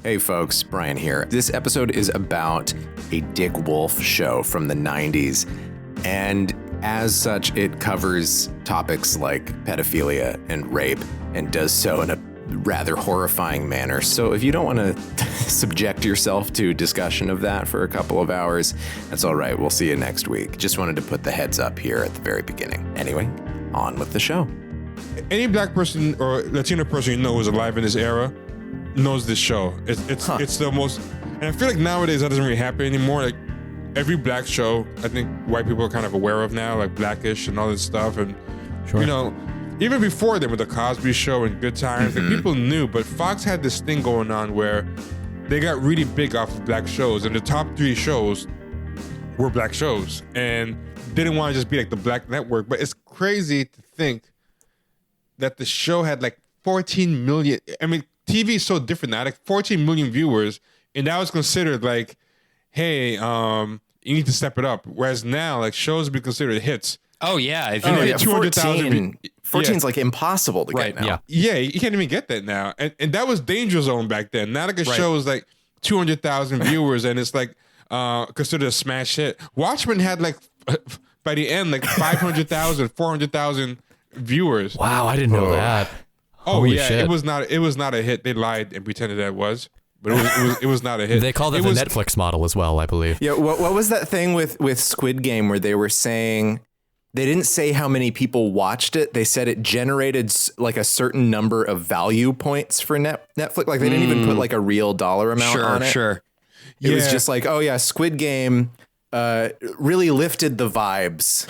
Hey folks, Brian here. This episode is about a Dick Wolf show from the 90s, and as such, it covers topics like pedophilia and rape, and does so in a rather horrifying manner. So if you don't want to subject yourself to discussion of that for a couple of hours, that's all right. We'll see you next week. Just wanted to put the heads up here at the very beginning. Anyway, on with the show. Any black person or Latino person you know who's alive in this era knows this show. It's the most, and I feel like nowadays that doesn't really happen anymore. Like every black show, I think white people are kind of aware of now, like Blackish and all this stuff. And you know, even before them with the Cosby Show and Good Times, like people knew. But Fox had this thing going on where they got really big off of black shows, and the top 3 shows were black shows, and they didn't want to just be like the black network. But it's crazy to think that the show had like 14 million. I mean, TV is so different now, like 14 million viewers, and that was considered like, hey, you need to step it up. Whereas now, like, shows be considered hits. Oh yeah, if you get 200,000. 14's like impossible to get now. Yeah, you can't even get that now, and that was danger zone back then. Now like a show is like 200,000 viewers, and it's like considered a smash hit. Watchmen had like by the end like 500,000, 400,000 viewers. Wow, I didn't know that. Oh Holy yeah, shit. it was not a hit. They lied and pretended that it was, but it was not a hit. They called it the Netflix model as well, I believe. Yeah, what was that thing with Squid Game where they were saying they didn't say how many people watched it? They said it generated like a certain number of value points for Netflix. Like they didn't even put like a real dollar amount on it. Sure. It was just like, oh yeah, Squid Game really lifted the vibes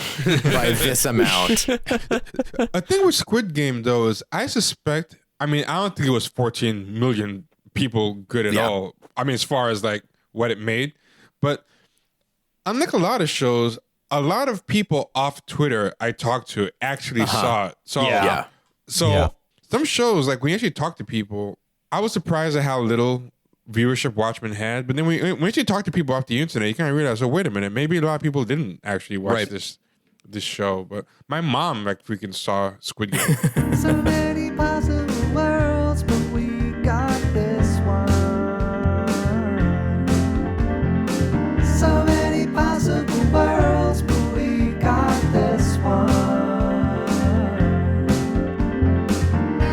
by this amount. A thing with Squid Game though is I suspect, I mean, I don't think it was 14 million people good at all. I mean, as far as like what it made, but unlike a lot of shows, a lot of people off Twitter I talked to actually saw it. So some shows, like when you actually talk to people, I was surprised at how little viewership Watchmen had. But then when you actually talk to people off the internet, you kind of realize, oh, wait a minute, maybe a lot of people didn't actually watch this show. But my mom like freaking saw Squid Game. So many possible worlds, but we got this one. So many possible worlds, but we got this one.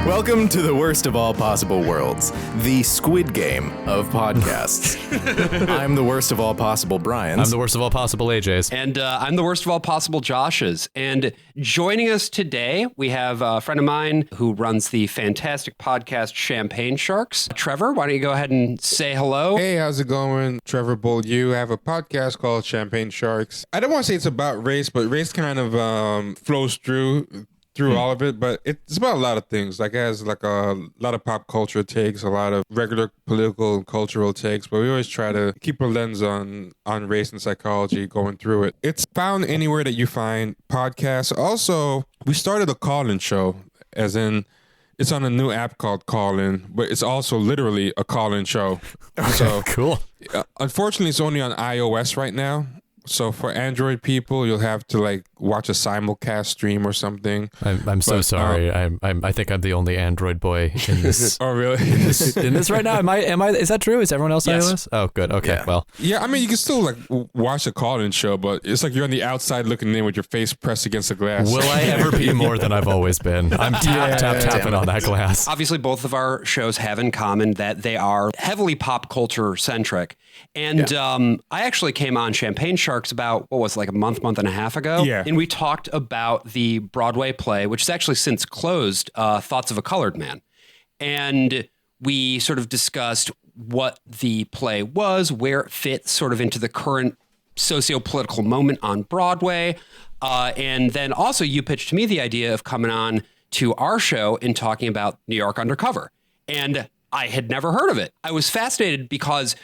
Welcome to the worst of all possible worlds, the Squid Game of podcasts. I'm the worst of all possible Brians. I'm the worst of all possible AJs. And I'm the worst of all possible Joshes. And joining us today, we have a friend of mine who runs the fantastic podcast Champagne Sharks. Trevor, why don't you go ahead and say hello? Hey, how's it going? Trevor Beaulieu. I have a podcast called Champagne Sharks. I don't want to say it's about race, but race kind of flows through all of it, but it's about a lot of things. Like it has like a lot of pop culture takes, a lot of regular political and cultural takes, but we always try to keep a lens on race and psychology going through it. It's found anywhere that you find podcasts. Also, we started a call-in show, as in it's on a new app called Call-In, but it's also literally a call-in show. So Cool. Unfortunately, it's only on iOS right now. So for Android people, you'll have to like watch a simulcast stream or something. I'm so sorry. I think I'm the only Android boy in this. Oh really? in this right now? Am I? Is that true? Is everyone else iOS? Oh, good. Okay. Yeah. Well. Yeah, I mean you can still like watch a call-in show, but it's like you're on the outside looking in with your face pressed against the glass. Will I ever be more than I've always been? I'm tapping on that glass. Obviously, both of our shows have in common that they are heavily pop culture centric. And I actually came on Champagne Sharks about, what was it, like a month and a half ago? Yeah. And we talked about the Broadway play, which is actually since closed, Thoughts of a Colored Man. And we sort of discussed what the play was, where it fits sort of into the current socio-political moment on Broadway. And then also you pitched to me the idea of coming on to our show and talking about New York Undercover. And I had never heard of it. I was fascinated because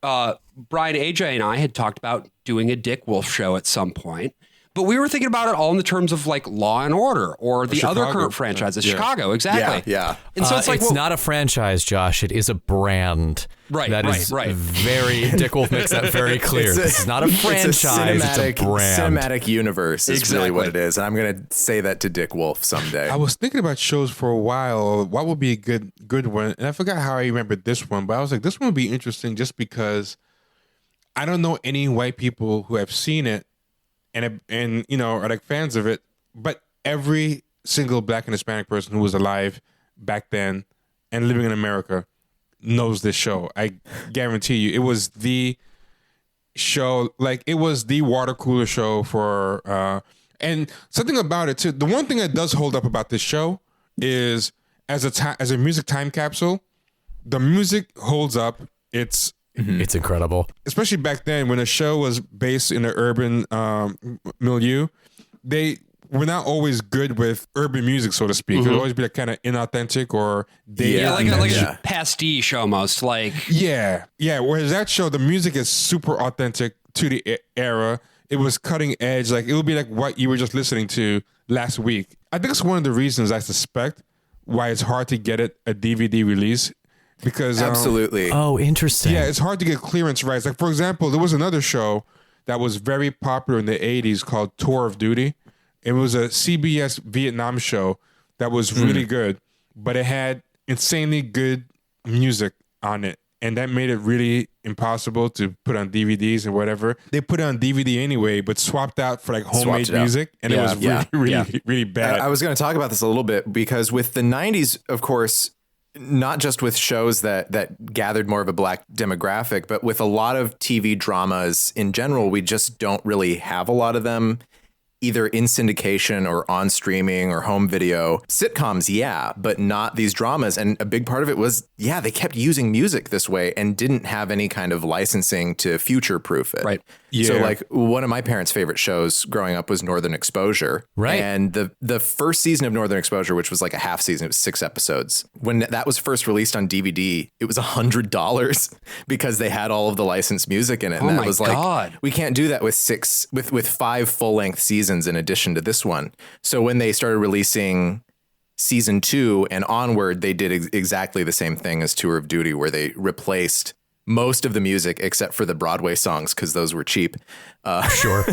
Brian, AJ, and I had talked about doing a Dick Wolf show at some point, But we were thinking about it all in the terms of like Law and Order or the other Chicago. current franchises. Yeah. Chicago, exactly. Yeah. And so it's like, it's not a franchise, Josh. It is a brand. Right, That right, is right. very, Dick Wolf makes that very clear. This is not a franchise, it's a brand. Cinematic universe is really what it is. And I'm going to say that to Dick Wolf someday. I was thinking about shows for a while. What would be a good one? And I forgot how I remembered this one, but I was like, this one would be interesting just because I don't know any white people who have seen it and you know, are like fans of it, but every single Black and Hispanic person who was alive back then and living in America knows this show. I guarantee you, it was the show, like it was the water cooler show for, and something about it too. The one thing that does hold up about this show is as a music time capsule, the music holds up. It's incredible. Especially back then when a show was based in an urban milieu, they were not always good with urban music, so to speak. It would always be like kind of inauthentic or like a pastiche almost. Like yeah. Whereas that show, the music is super authentic to the era. It was cutting edge. Like it would be like what you were just listening to last week. I think it's one of the reasons I suspect why it's hard to get it a DVD release. Because Absolutely. Oh, interesting. yeah, it's hard to get clearance rights. Like for example, there was another show that was very popular in the 80s called Tour of Duty. It was a CBS Vietnam show that was really good, but it had insanely good music on it. And that made it really impossible to put on DVDs and whatever. They put it on DVD anyway, but swapped out for like homemade music. And it was really bad. I was going to talk about this a little bit because with the 90s, of course, not just with shows that gathered more of a Black demographic, but with a lot of TV dramas in general, we just don't really have a lot of them either in syndication or on streaming or home video. Sitcoms, yeah, but not these dramas. And a big part of it was, yeah, they kept using music this way and didn't have any kind of licensing to future-proof it. Right. Yeah. So like one of my parents' favorite shows growing up was Northern Exposure. Right. And the first season of Northern Exposure, which was like a half season, it was 6 episodes. When that was first released on DVD, it was $100 because they had all of the licensed music in it. And Oh that my was like, God. we can't do that with 5 full-length seasons in addition to this one. So when they started releasing season 2 and onward, they did exactly the same thing as Tour of Duty, where they replaced most of the music except for the Broadway songs because those were cheap. Sure.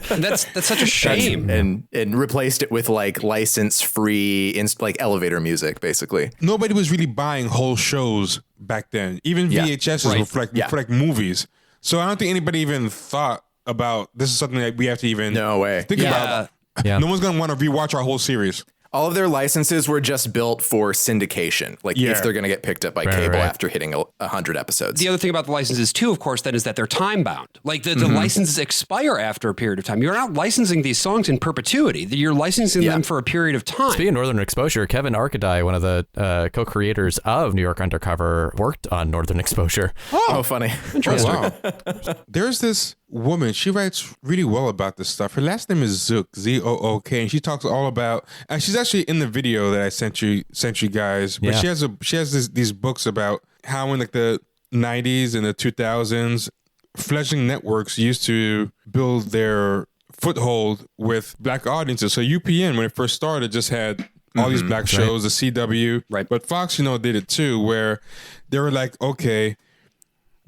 that's such a shame. And replaced it with like license-free, like elevator music, basically. Nobody was really buying whole shows back then. Even VHSs were for like movies. So I don't think anybody even thought about this is something that we have to even think about. Yeah. No one's going to want to rewatch our whole series. All of their licenses were just built for syndication, like if they're going to get picked up by cable after hitting 100 episodes. The other thing about the licenses too, of course, then is that they're time bound. Like the licenses expire after a period of time. You're not licensing these songs in perpetuity. You're licensing them for a period of time. Speaking of Northern Exposure, Kevin Arkadai, one of the co-creators of New York Undercover, worked on Northern Exposure. Oh, funny. Interesting. Oh, wow. There's this woman. She writes really well about this stuff. Her last name is Zook, Z-O-O-K, and she talks all about. And she's actually in the video that I sent you guys. But she has these books about how in like the 90s and the 2000s, fledgling networks used to build their foothold with Black audiences. So UPN, when it first started, just had all these Black shows, the CW. Right. But Fox, did it too, where they were like, okay,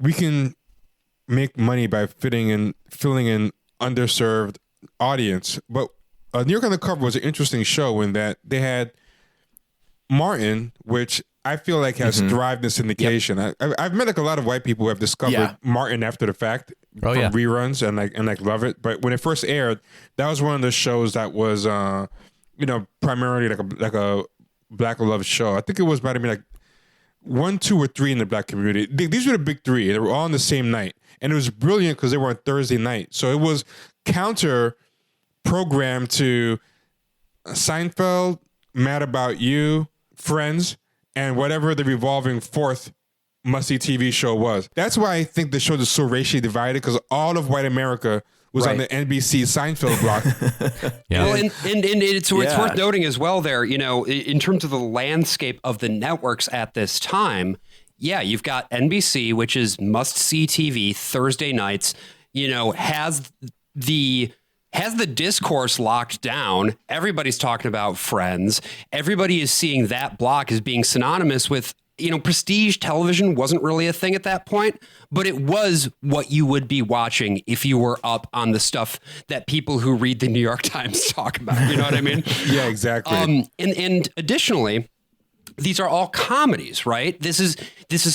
we can make money by filling in underserved audience. But New York Undercover was an interesting show in that they had Martin, which I feel like has thrived in syndication. I've met like a lot of white people who have discovered Martin after the fact from reruns and like love it. But when it first aired, that was one of the shows that was primarily like a Black love show. I think it was about like 1, 2, or 3 in the Black community. These were the big 3. They were all on the same night. And it was brilliant because they were on Thursday night. So it was counter programmed to Seinfeld, Mad About You, Friends, and whatever the revolving fourth must-see TV show was. That's why I think the show is so racially divided, because all of white America was on the NBC Seinfeld block. Well, and it's worth noting as well there, in terms of the landscape of the networks at this time, you've got NBC, which is must-see TV Thursday nights, has has the discourse locked down. Everybody's talking about Friends. Everybody is seeing that block as being synonymous with, prestige television wasn't really a thing at that point, but it was what you would be watching if you were up on the stuff that people who read the New York Times talk about. You know what I mean? Yeah, exactly. And additionally, these are all comedies, right? This is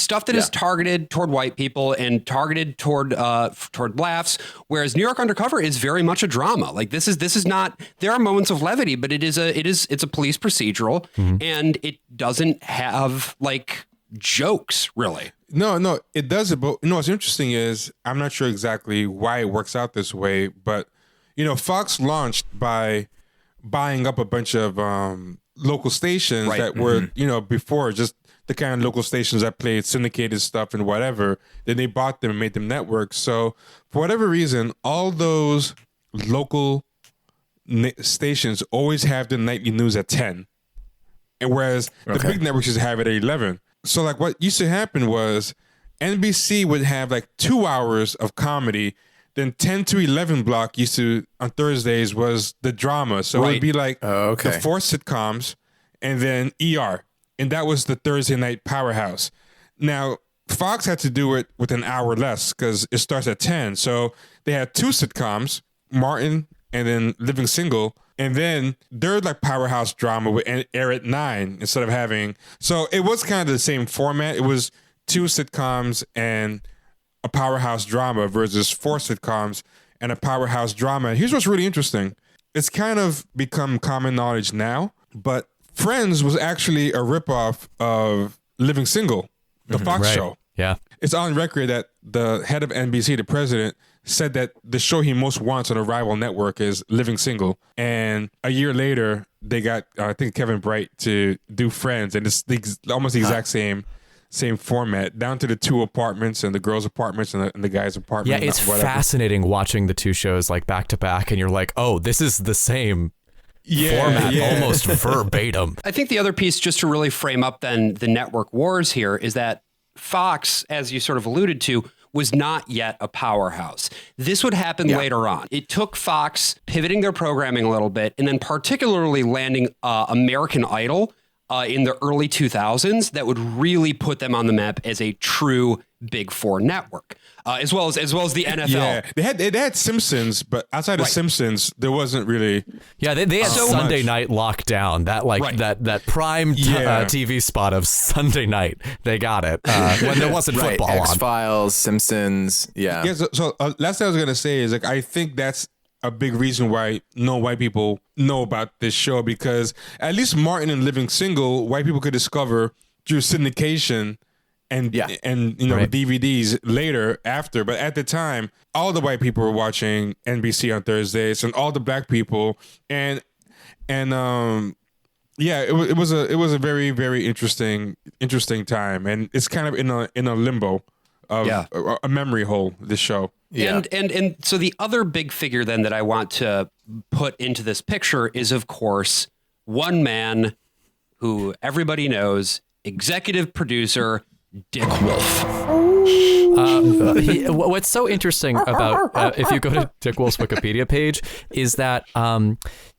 stuff that is targeted toward white people and targeted toward laughs, whereas New York Undercover is very much a drama. Like this is not. There are moments of levity, but it's a police procedural, and it doesn't have like jokes really. No, it doesn't. But what's interesting is I'm not sure exactly why it works out this way, but Fox launched by buying up a bunch of local stations that were, before just the kind of local stations that played syndicated stuff and whatever. Then they bought them and made them networks. So for whatever reason, all those local stations always have the nightly news at 10. And whereas the big networks used to have it at 11. So like what used to happen was NBC would have like 2 hours of comedy. Then 10 to 11 block used to, on Thursdays, was the drama. So it would be like the 4 sitcoms and then ER. And that was the Thursday night powerhouse. Now, Fox had to do it with an hour less because it starts at 10. So they had 2 sitcoms, Martin and then Living Single. And then their like powerhouse drama would air at 9 instead of having... So it was kind of the same format. It was 2 sitcoms and a powerhouse drama versus 4 sitcoms and a powerhouse drama. Here's what's really interesting. It's kind of become common knowledge now, but Friends was actually a ripoff of Living Single, the Fox show. Yeah. It's on record that the head of NBC, the president, said that the show he most wants on a rival network is Living Single. And a year later, they got, I think, Kevin Bright to do Friends, and it's almost the exact same format, down to the 2 apartments and the girls' apartments and the guys' apartment. Yeah, it's fascinating watching the 2 shows like back to back, and you're like, oh, this is the same format, almost verbatim. I think the other piece, just to really frame up then the network wars here, is that Fox, as you sort of alluded to, was not yet a powerhouse. This would happen later on. It took Fox pivoting their programming a little bit, and then particularly landing American Idol in the early 2000s that would really put them on the map as a true Big 4 network, as well as the NFL. Yeah, they had Simpsons, but outside of Simpsons, there wasn't really. Yeah, they had Sunday Night Lockdown. That that prime TV spot of Sunday night. They got it when there wasn't football on. X-Files, Simpsons. Yeah. So last thing I was gonna say is like I think that's a big reason why no white people know about this show, because at least Martin and Living Single, white people could discover through syndication and DVDs later after. But at the time, all the white people were watching NBC on Thursdays, and all the black people, it was a very, very interesting time, and it's kind of in a limbo of a memory hole, this show. Yeah. And so the other big figure then that I want to put into this picture is, of course, one man who everybody knows, executive producer Dick Wolf. What's so interesting about if you go to Dick Wolf's Wikipedia page is that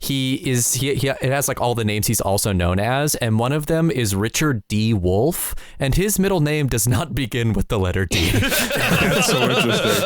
it has like all the names he's also known as, and one of them is Richard D. Wolf, and his middle name does not begin with the letter D. That's so interesting.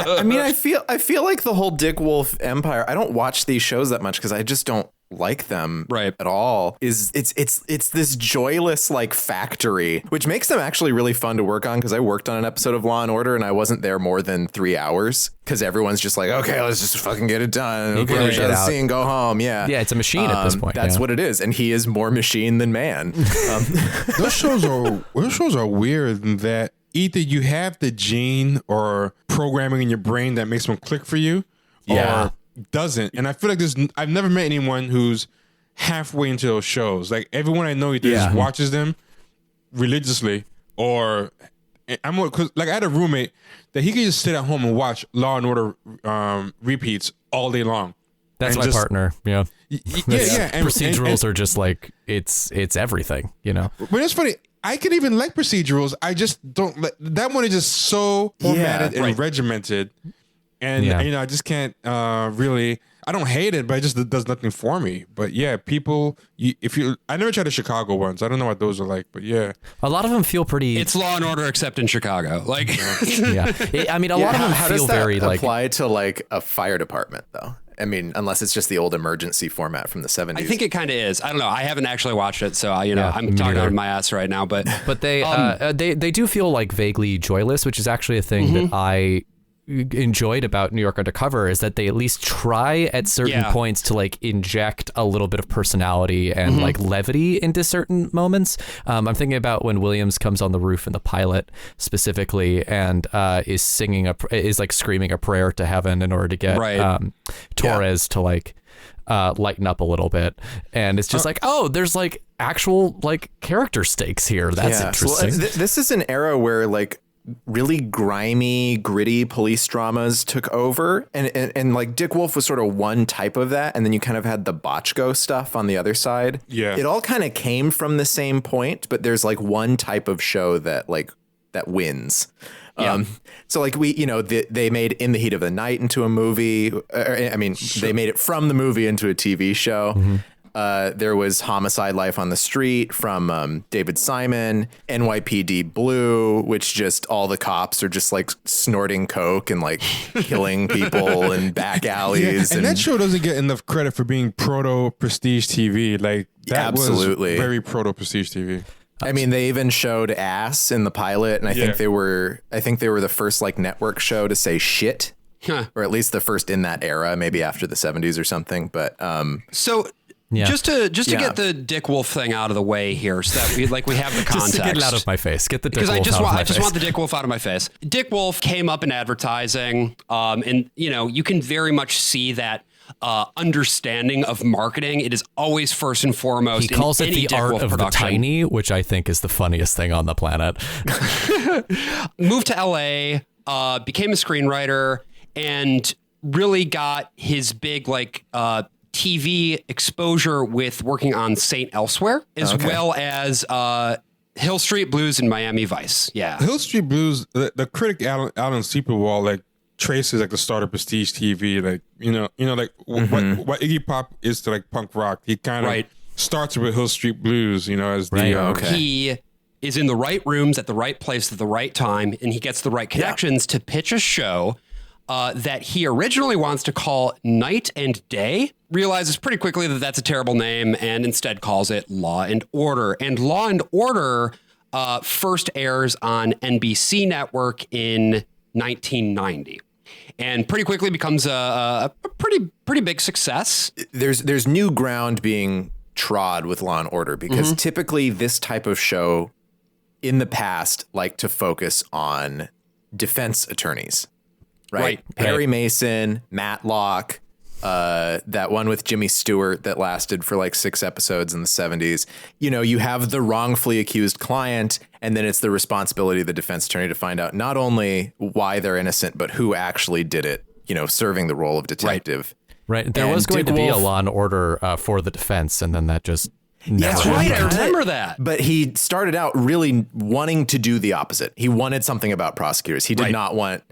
I mean, I feel like the whole Dick Wolf empire. I don't watch these shows that much because I just don't like them at all. It's this joyless like factory, which makes them actually really fun to work on, because I worked on an episode of Law and Order and I wasn't there more than 3 hours because everyone's just like, okay, let's just fucking get it done. Okay, shut the scene, go home. Yeah, it's a machine at this point. That's what it is, and he is more machine than man. Those shows are weird in that either you have the gene or programming in your brain that makes them click for you, or doesn't. And I feel like I've never met anyone who's halfway into those shows. Like everyone I know either just watches them religiously, or cause like I had a roommate that he could just sit at home and watch Law and Order repeats all day long. That's my partner. Yeah. And procedurals are just like it's everything, you know. But it's funny. I can even like procedurals. I just don't like that one. Is just so formatted and regimented. And I just can't really. I don't hate it, but it just does nothing for me. But yeah, people, I never tried the Chicago ones. I don't know what those are like, but yeah. A lot of them feel pretty. It's Law and Order except in Chicago. Like, yeah. I mean, a lot of them how feel does that very like. apply to like a fire department though? I mean, unless it's just the old emergency format from the 70s. I think it kind of is. I don't know. I haven't actually watched it, so I'm talking neither. out of my ass right now. But they do feel like vaguely joyless, which is actually a thing that I enjoyed about New York Undercover, is that they at least try at certain points to like inject a little bit of personality and like levity into certain moments. I'm thinking about when Williams comes on the roof in the pilot specifically and is screaming a prayer to heaven in order to get Torres to like lighten up a little bit, and it's just like, oh, there's like actual like character stakes here. That's interesting. So, this is an era where like really grimy, gritty police dramas took over, and like Dick Wolf was sort of one type of that, and then you kind of had the Bochco stuff on the other side. Yeah, it all kind of came from the same point, but there's like one type of show that wins. Yeah. So like they made In the Heat of the Night into a movie. They made it from the movie into a TV show. There was Homicide: Life on the Street from David Simon, NYPD Blue, which just all the cops are just like snorting coke and like killing people in back alleys. And that show doesn't get enough credit for being proto prestige TV. Like that was very proto prestige TV. I mean, they even showed ass in the pilot, and I think they were the first like network show to say shit, or at least the first in that era, maybe after the 70s or something. But just to get the Dick Wolf thing out of the way here, so that we have the context. Just to get it out of my face. Get the Dick Wolf out of my face. I just want the Dick Wolf out of my face. Dick Wolf came up in advertising, and you can very much see that understanding of marketing. It is always first and foremost. He calls it the Dick art Wolf of production. the tiny, which I think is the funniest thing on the planet. Moved to LA, became a screenwriter, and really got his big TV exposure with working on Saint Elsewhere, as well as Hill Street Blues and Miami Vice. Yeah, Hill Street Blues. The critic Alan Sepinwall like traces like the start of prestige TV. Like what Iggy Pop is to like punk rock. He kind of starts with Hill Street Blues. As he is in the right rooms at the right place at the right time, and he gets the right connections to pitch a show that he originally wants to call Night and Day, realizes pretty quickly that that's a terrible name, and instead calls it Law and Order. And Law and Order first airs on NBC Network in 1990, and pretty quickly becomes a pretty big success. There's new ground being trod with Law and Order, because typically this type of show in the past like to focus on defense attorneys. Right. Perry Mason, Matlock, that one with Jimmy Stewart that lasted for like 6 episodes in the 70s. You have the wrongfully accused client, and then it's the responsibility of the defense attorney to find out not only why they're innocent, but who actually did it, serving the role of detective. Right. There was going to be a Law and Order for the defense, and then that just... That's right. I remember that. But he started out really wanting to do the opposite. He wanted something about prosecutors. He did not want...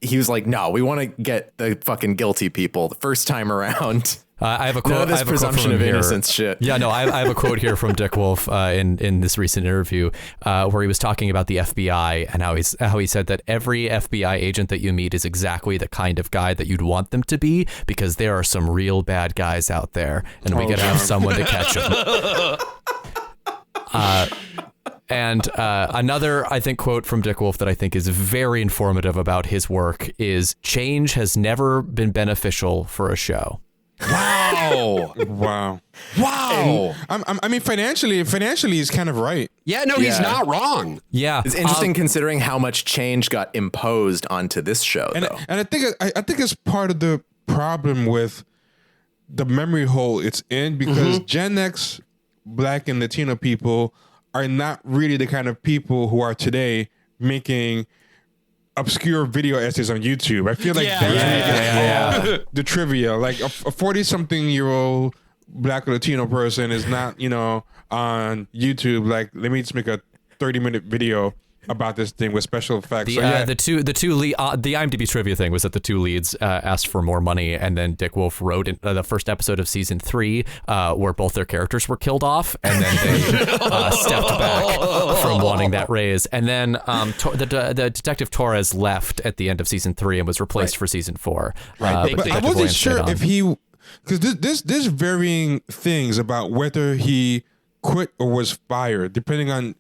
He was like, no, we want to get the fucking guilty people the first time around. I have a quote. None of this presumption of innocence shit. Yeah, no, I have a quote here from Dick Wolf in this recent interview where he was talking about the FBI and how he said that every FBI agent that you meet is exactly the kind of guy that you'd want them to be, because there are some real bad guys out there, and we gotta have someone to catch them. And another, I think, quote from Dick Wolf that I think is very informative about his work is, change has never been beneficial for a show. Wow. Wow. Wow. I mean, financially, he's kind of right. Yeah, no, he's not wrong. Yeah. It's interesting considering how much change got imposed onto this show, though. And I think it's part of the problem with the memory hole it's in, because Gen X, Black and Latino people are not really the kind of people who are today making obscure video essays on YouTube. I feel like that's the trivia. Like a 40-something-year-old Black or Latino person is not, on YouTube. Like, let me just make a 30-minute video about this thing with special effects. The two lead, the IMDb trivia thing was that the two leads asked for more money, and then Dick Wolf wrote in the first episode of season 3 where both their characters were killed off, and then they stepped back from wanting that raise. And then the detective Torres left at the end of season 3 and was replaced for season 4. But I wasn't sure if he, because there's varying things about whether he quit or was fired, depending on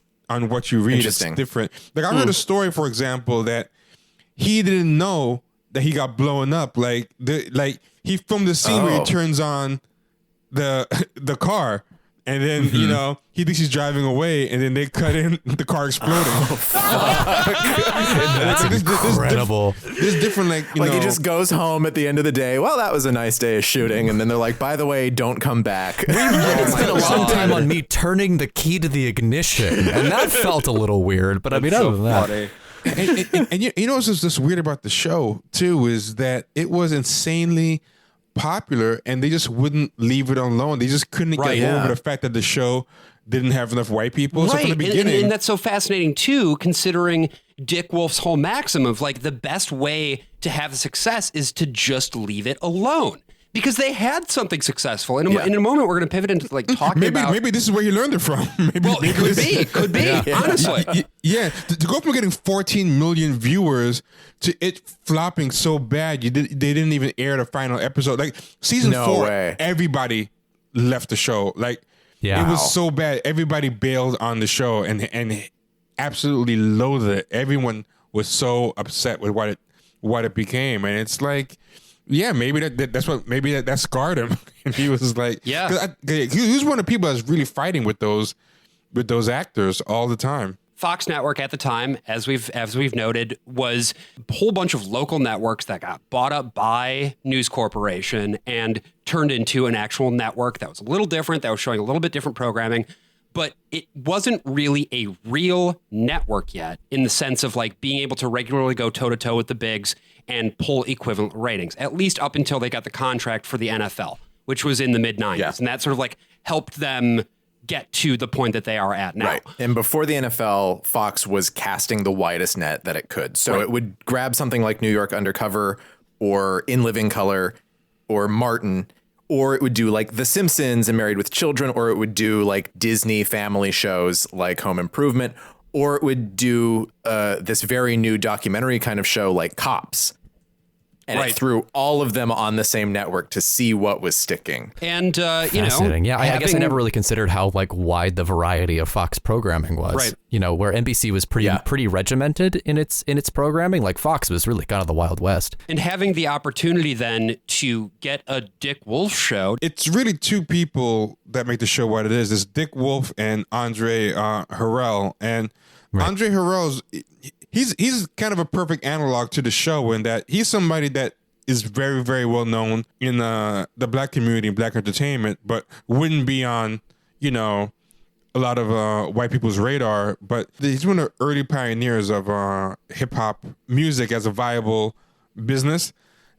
what you read. It's different. Like I heard a story, for example, that he didn't know that he got blown up. Like he filmed the scene where he turns on the car, and then he thinks he's driving away, and then they cut in the car exploding. That's incredible. There's different he just goes home at the end of the day. Well, that was a nice day of shooting, and then they're like, by the way, don't come back. We really spent a long time on me turning the key to the ignition, and that felt a little weird. But I mean, other than that, and you know what's just weird about the show too is that it was insanely popular, and they just wouldn't leave it alone. They just couldn't get over the fact that the show didn't have enough white people. Right. So from the beginning, and that's so fascinating too, considering Dick Wolf's whole maxim of the best way to have success is to just leave it alone. Because they had something successful. In a moment, we're going to pivot into talking about... Maybe this is where you learned it from. It could be, honestly. Yeah, to go from getting 14 million viewers to it flopping so bad, they didn't even air the final episode. Season 4, everybody left the show. It was so bad. Everybody bailed on the show and absolutely loathed it. Everyone was so upset with what it became. And it's maybe that scarred him. And he was like, he was one of the people that's really fighting with those actors all the time. Fox Network at the time, as we've noted, was a whole bunch of local networks that got bought up by News Corporation and turned into an actual network that was a little different, that was showing a little bit different programming. But it wasn't really a real network yet in the sense of being able to regularly go toe-to-toe with the bigs and pull equivalent ratings, at least up until they got the contract for the NFL, which was in the mid-90s. Yeah. And that sort of helped them get to the point that they are at now. Right. And before the NFL, Fox was casting the widest net that it could. So it would grab something like New York Undercover or In Living Color or Martin, or it would do The Simpsons and Married with Children, or it would do Disney family shows like Home Improvement, or it would do this very new documentary kind of show like Cops. And it threw all of them on the same network to see what was sticking. And, fascinating. Yeah, I guess I never really considered how wide the variety of Fox programming was. Right. Where NBC was pretty regimented in its programming, Fox was really kind of the Wild West. And having the opportunity then to get a Dick Wolf show. It's really two people that make the show what it is. It's Dick Wolf and Andre Harrell. And Andre Harrell's... He's kind of a perfect analog to the show in that he's somebody that is very, very well known in the black community, black entertainment, but wouldn't be on, a lot of white people's radar. But he's one of the early pioneers of hip hop music as a viable business.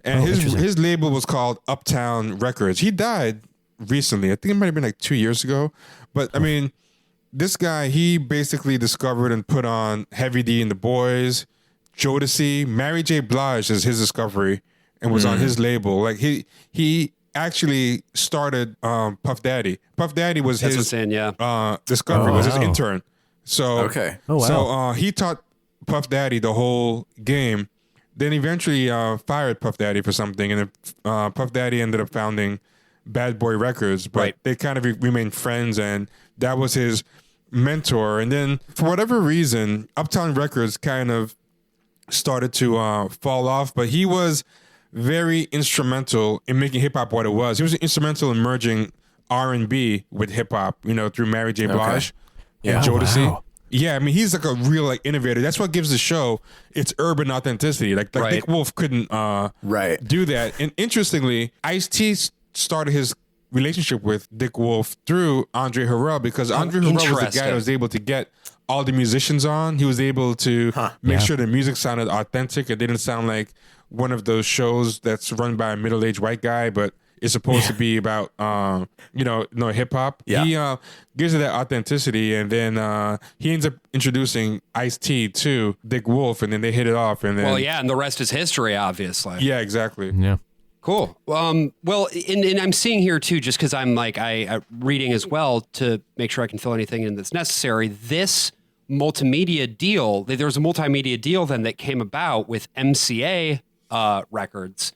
And his label was called Uptown Records. He died recently. I think it might have been 2 years ago. But I mean, this guy, he basically discovered and put on Heavy D and the Boys, Jodeci, Mary J. Blige is his discovery and was on his label. He actually started Puff Daddy. Puff Daddy was his discovery, was his intern. So so he taught Puff Daddy the whole game. Then eventually fired Puff Daddy for something, and then Puff Daddy ended up founding Bad Boy Records, but they kind of remained friends, and that was his mentor. And then for whatever reason, Uptown Records kind of started to fall off, but he was very instrumental in making hip hop what it was. He was instrumental in merging R&B with hip hop, through Mary J. Blige and Jodeci. Wow. Yeah, I mean, he's a real innovator. That's what gives the show its urban authenticity. Dick Wolf couldn't do that. And interestingly, Ice-T started his relationship with Dick Wolf through Andre Harrell, because Andre Harrell was the guy that was able to get all the musicians on. He was able to make sure the music sounded authentic. It didn't sound like one of those shows that's run by a middle-aged white guy, but is supposed to be about hip hop. Yeah. He gives it that authenticity, and then he ends up introducing Ice-T to Dick Wolf, and then they hit it off. And then and the rest is history, obviously. yeah, exactly. Yeah. Cool. And I'm seeing here too, just because I'm I reading as well to make sure I can fill anything in that's necessary. This multimedia deal, there was a multimedia deal then that came about with MCA Records,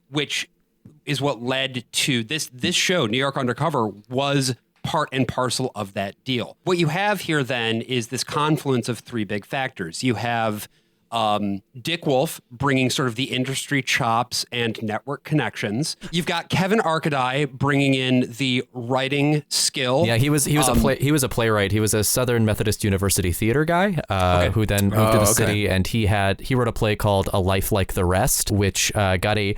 which is what led to this show. New York Undercover was part and parcel of that deal. What you have here then is this confluence of three big factors. You have Dick Wolf bringing sort of the industry chops and network connections. You've got Kevin Arkadie bringing in the writing skill. Yeah, he was a playwright. He was a Southern Methodist University theater guy who then moved to the city, and he wrote a play called A Life Like the Rest, which got a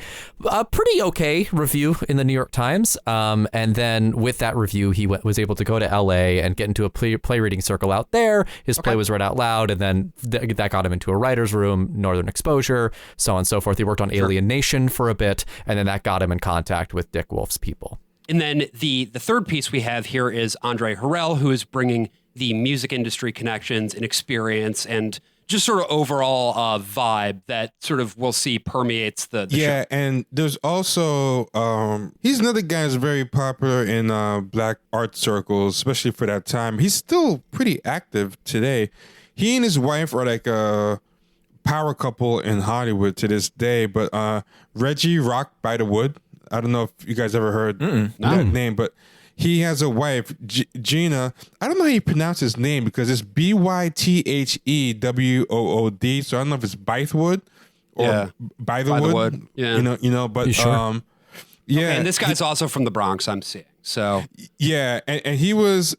pretty okay review in the New York Times. And then with that review, he was able to go to LA and get into a play reading circle out there. His play was read out loud, and then that got him into a writer's room, Northern Exposure, so on and so forth. He worked on Alien Nation for a bit, and then that got him in contact with Dick Wolf's people. And then the third piece we have here is Andre Harrell, who is bringing the music industry connections and experience and just sort of overall vibe that sort of we'll see permeates the show. And there's also he's another guy who's very popular in black art circles, especially for that time. He's still pretty active today. He and his wife are like a power couple in Hollywood to this day, but Reggie Rock by the Wood, I don't know if you guys ever heard that name, but he has a wife, Gina. I don't know how you pronounce his name because it's Bythewood, so I don't know if it's Bythewood or by the Wood. Yeah. But sure? yeah. And this guy's also from the Bronx, I'm seeing. So yeah, and he was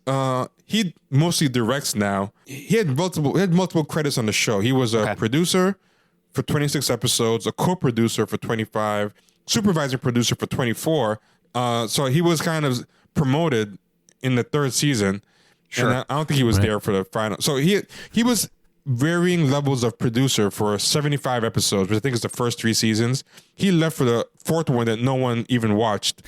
he mostly directs now. He had multiple credits on the show. He was a producer for 26 episodes, a co-producer for 25, supervisor producer for 24. So he was kind of promoted in the third season. Sure. And I don't think he was there for the final. So he was varying levels of producer for 75 episodes, which I think is the first 3 seasons. He left for the fourth one that no one even watched.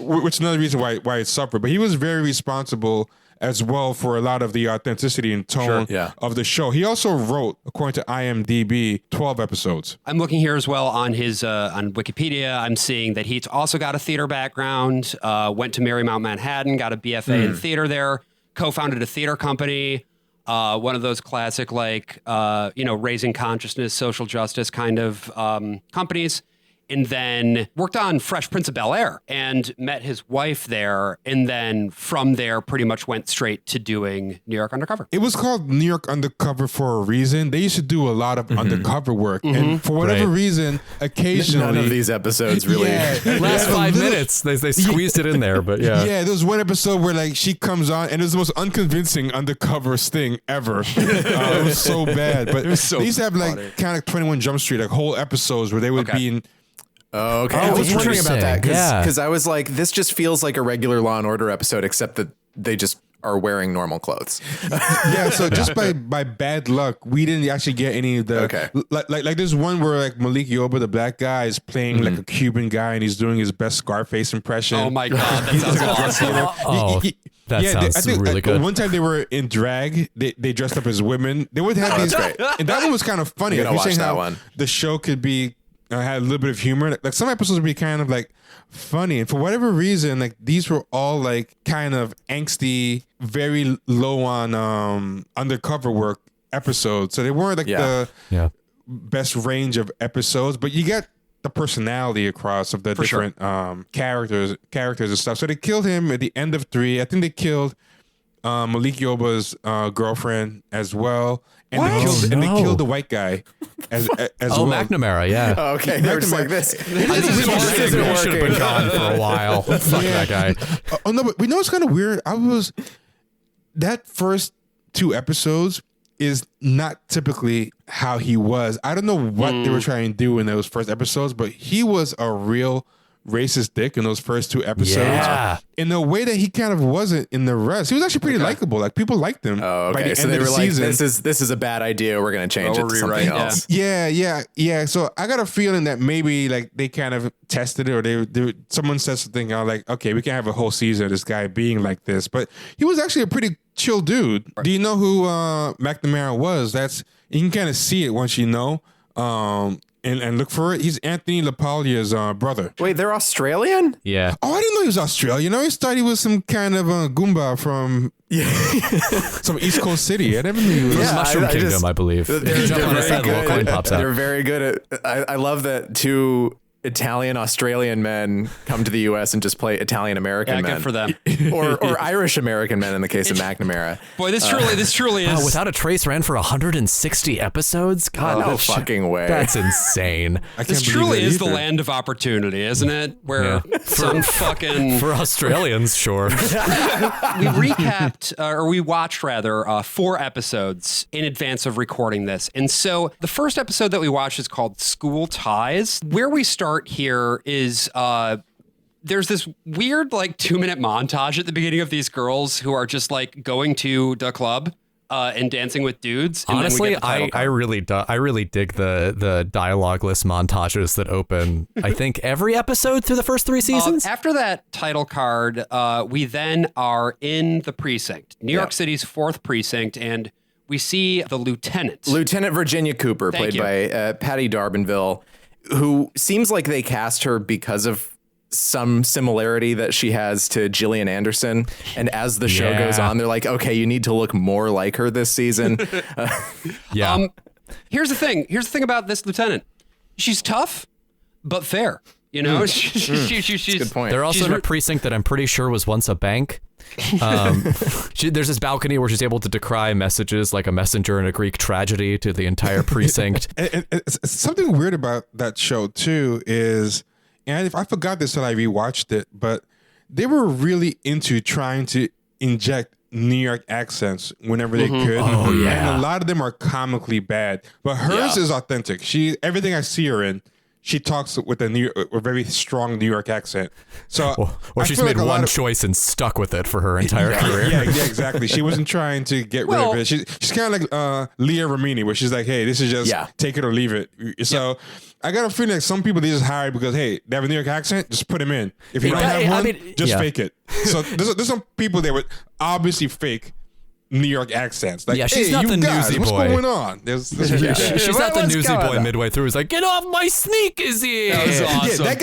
Which is another reason why it suffered. But he was very responsible as well for a lot of the authenticity and tone of the show. He also wrote, according to IMDb, 12 episodes. I'm looking here as well on his on Wikipedia. I'm seeing that he's also got a theater background, went to Marymount Manhattan, got a BFA in theater there, co-founded a theater company, one of those classic raising consciousness, social justice kind of companies. And then worked on Fresh Prince of Bel-Air and met his wife there. And then from there, pretty much went straight to doing New York Undercover. It was called New York Undercover for a reason. They used to do a lot of undercover work. And for whatever reason, occasionally... None of these episodes really... Last 5 minutes, they squeezed it in there, but yeah. Yeah, there was one episode where she comes on and it was the most unconvincing undercover sting ever. It was so bad. But they used to have kind of 21 Jump Street, whole episodes where they would be in... Oh, okay. I was wondering about that Yeah. because I was like, this just feels like a regular Law and Order episode, except that they just are wearing normal clothes. Yeah, so just by bad luck, we didn't actually get any of the like there's one where Malik Yoba, the black guy, is playing like a Cuban guy and he's doing his best Scarface impression. Oh my God, that sounds awesome. That sounds really good. One time they were in drag, they dressed up as women. They would have these, great. And that one was kind of funny. You gotta You're saying watch that how one. The show could be had a little bit of humor. Like some episodes would be kind of funny, and for whatever reason, these were all kind of angsty, very low on undercover work episodes. So they weren't the best range of episodes, but you get the personality across of the different characters and stuff. So they killed him at the end of 3. I think they killed Malik Yoba's girlfriend as well. And they killed the white guy as well. McNamara, yeah. Oh, okay, they were just like this. This should have been gone for a while. Fuck that guy. No, but we know it's kind of weird. That first 2 episodes is not typically how he was. I don't know what they were trying to do in those first episodes, but he was a real racist dick in those first 2 episodes. Yeah. In a way that he kind of wasn't in the rest. He was actually pretty likable. Like people liked him. Oh, by okay. the So end they of were the like, season. this is a bad idea. We're going to change it to something rewrite, else. Yeah. So I got a feeling that maybe like they kind of tested it, or they someone said something out like, okay, we can have a whole season of this guy being like this. But he was actually a pretty chill dude. Right. Do you know who McNamara was? You can kind of see it once you know. And look for it. He's Anthony LaPaglia's brother. Wait, they're Australian? Yeah. Oh, I didn't know he was Australian. I always thought he was some kind of Goomba from some East Coast city. I never knew he was. From Mushroom Kingdom, I believe. They're Jump on his very head, a little coin good. pops out. They're very good at. I love that 2 Italian Australian men come to the U.S. and just play Italian American men. Good for them. or Irish American men in the case of McNamara. Boy, this truly is. Without a Trace ran for 160 episodes. God, No fucking way. That's insine. This truly is the land of opportunity, isn't it? Where some fucking For Australians, sure. we watched 4 episodes in advance of recording this. And so the first episode that we watched is called School Ties. Where we start here is there's this weird like 2-minute montage at the beginning of these girls who are just like going to the club and dancing with dudes. And Honestly, then we get the title card. I really dig the dialogueless montages that open, I think, every episode through the first 3 seasons. After that title card, we then are in the precinct, New York City's 4th precinct, and we see the lieutenant. Lieutenant Virginia Cooper, played by Patty D'Arbanville, who seems like they cast her because of some similarity that she has to Gillian Anderson. And as the show goes on, they're like, okay, you need to look more like her this season. Here's the thing about this lieutenant. She's tough, but fair. You know, she's good point. They're also in a precinct that I'm pretty sure was once a bank. There's this balcony where she's able to decry messages like a messenger in a Greek tragedy to the entire precinct. And something weird about that show too is, and I forgot this when I rewatched it, but they were really into trying to inject New York accents whenever they could. Oh, yeah. And a lot of them are comically bad, but hers is authentic. Everything I see her in, she talks with a very strong New York accent. So, or she's made one choice and stuck with it for her entire career. Yeah, exactly. She wasn't trying to get rid of it. She's kind of like Leah Remini, where she's like, "Hey, this is just take it or leave it." So, I got a feeling like some people they just hired because they have a New York accent, just put him in. If you don't have one, just fake it. So there's some people that would obviously fake New York accents. Like, she's not the newsy what's boy. going on? She's not the newsy boy midway through. He's like, get off my sneakers here. That was awesome. That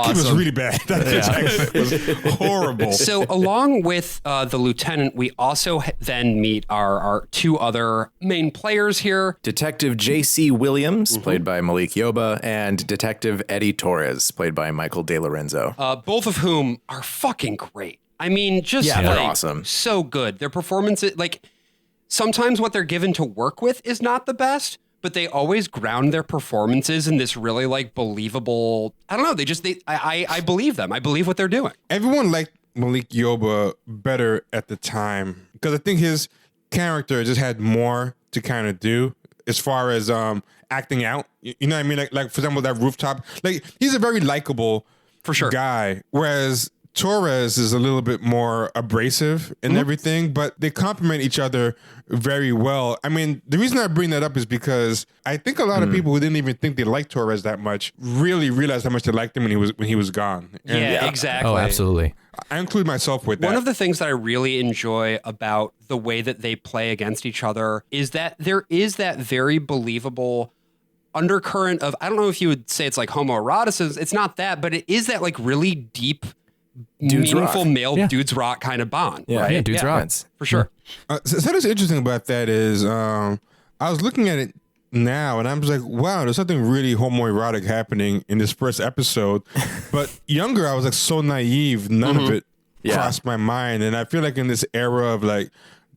kid was really bad. That kid's accent was horrible. So along with the lieutenant, we also then meet our 2 other main players here. Detective J.C. Williams, played by Malik Yoba, and Detective Eddie Torres, played by Michael De Lorenzo. Both of whom are fucking great. I mean, just they're awesome. So good. Their performances, like sometimes what they're given to work with is not the best, but they always ground their performances in this really like believable. I don't know. I believe them. I believe what they're doing. Everyone liked Malik Yoba better at the time because I think his character just had more to kind of do as far as acting out. You know what I mean? Like for example, that rooftop. Like he's a very likable guy, whereas Torres is a little bit more abrasive and everything, but they complement each other very well. I mean, the reason I bring that up is because I think a lot of people who didn't even think they liked Torres that much really realized how much they liked him when he was gone. And exactly. Oh, absolutely. I include myself with that. One of the things that I really enjoy about the way that they play against each other is that there is that very believable undercurrent of, I don't know if you would say it's like homoeroticism. It's not that, but it is that like really deep meaningful male dudes rock kind of bond, right? Yeah, dudes rock. For sure. So what's interesting about that is I was looking at it now and I was like, wow, there's something really homoerotic happening in this first episode. But younger, I was like so naive, none of it crossed my mind. And I feel like in this era of like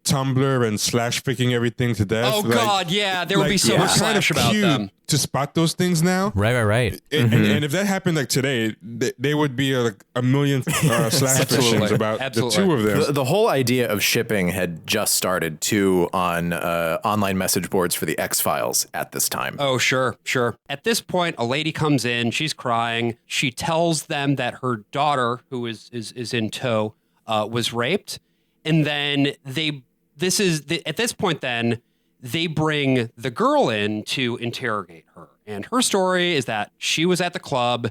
Tumblr and slash picking everything to death. Oh God, yeah, there would be so much slash about them. To spot those things now, Right. And if that happened like today, they would be like a million slash fictions about the two of them. The whole idea of shipping had just started too on online message boards for the X-Files at this time. Oh, sure. At this point, a lady comes in. She's crying. She tells them that her daughter, who is in tow, was raped, and then at this point then. They bring the girl in to interrogate her. And her story is that she was at the club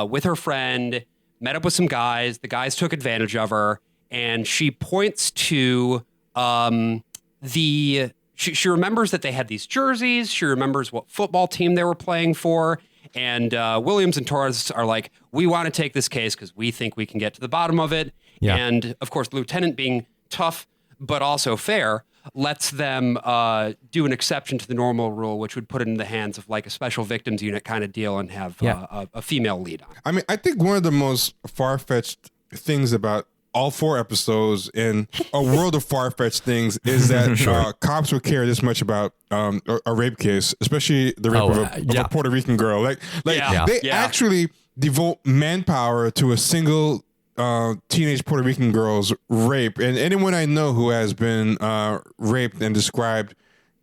with her friend, met up with some guys. The guys took advantage of her. And she points to she remembers that they had these jerseys. She remembers what football team they were playing for. And Williams and Torres are like, we want to take this case because we think we can get to the bottom of it. Yeah. And, of course, the lieutenant being tough but also fair, lets them do an exception to the normal rule, which would put it in the hands of like a special victims unit kind of deal and have a female lead on. I mean, I think one of the most far-fetched things about all 4 episodes in a world of far-fetched things is that cops would care this much about a rape case, especially the rape of a Puerto Rican girl. They actually devote manpower to a single teenage Puerto Rican girl's rape, and anyone I know who has been raped and described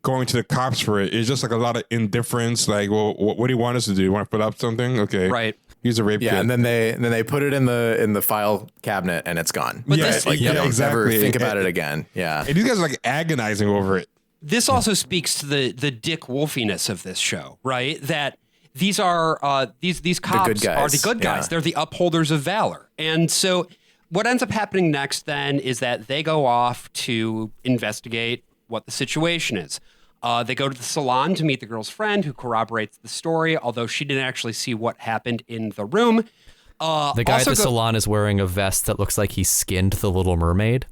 going to the cops for it is just like a lot of indifference. Like, well, what do you want us to do? You want to put up something? Okay, right. He's a rape kid. And then they put it in the file cabinet and it's gone. But they don't ever think about it again. Yeah, and these guys are like agonizing over it. This also speaks to the dick wolfiness of this show, right? That these are these cops are the good guys. Yeah. They're the upholders of valor. And so what ends up happening next then is that they go off to investigate what the situation is. They go to the salon to meet the girl's friend who corroborates the story, although she didn't actually see what happened in the room. The guy at the salon is wearing a vest that looks like he skinned the Little Mermaid.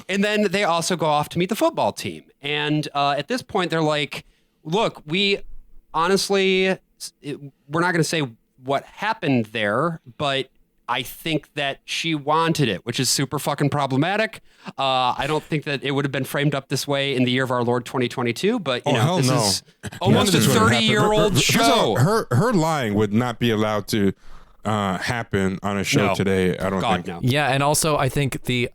And then they also go off to meet the football team. And at this point, they're like, look, honestly, we're not going to say what happened there, but I think that she wanted it, which is super fucking problematic. I don't think that it would have been framed up this way in the year of our Lord 2022, but this is almost a 30-year-old show. Her lying would not be allowed to happen on a show today. I don't think. No. Yeah, and also I think the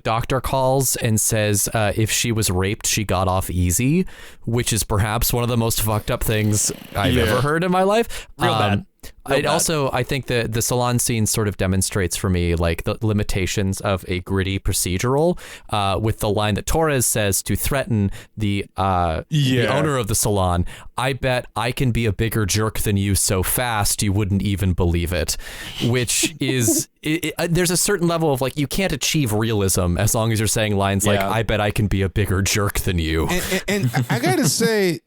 doctor calls and says if she was raped, she got off easy, which is perhaps one of the most fucked up things I've ever heard in my life. Real bad. I think the salon scene sort of demonstrates for me like the limitations of a gritty procedural with the line that Torres says to threaten the owner of the salon. I bet I can be a bigger jerk than you so fast you wouldn't even believe it, which is there's a certain level of like you can't achieve realism as long as you're saying lines like I bet I can be a bigger jerk than you. And I gotta say,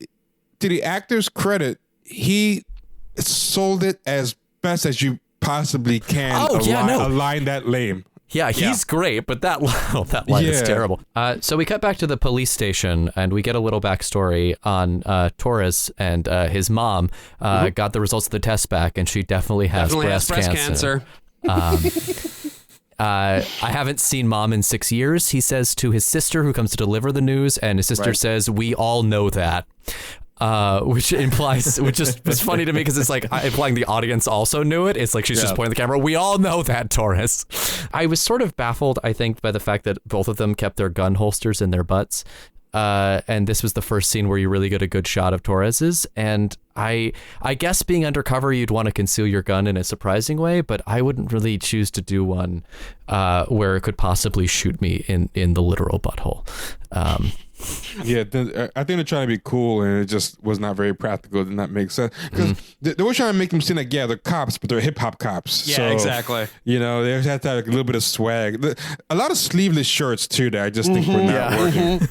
to the actor's credit, he sold it as best as you possibly can. A line that lame. Yeah, he's great, but that line is terrible. So we cut back to the police station, and we get a little backstory on Torres and his mom. Got the results of the test back, and she definitely has breast cancer. I haven't seen mom in 6 years, he says to his sister who comes to deliver the news, and his sister says, we all know that. Which implies, which just was funny to me because it's like implying the audience also knew it. It's like she's just pointing the camera. We all know that, Torres. I was sort of baffled, I think, by the fact that both of them kept their gun holsters in their butts. And this was the first scene where you really get a good shot of Torres's. And I guess being undercover, you'd want to conceal your gun in a surprising way, but I wouldn't really choose to do one where it could possibly shoot me in the literal butthole. I think they're trying to be cool, and it just was not very practical. It did not make sense because they were trying to make them seem like they're cops, but they're hip hop cops. Yeah, so, exactly. They have to have like a little bit of swag. A lot of sleeveless shirts too that I just think were not working.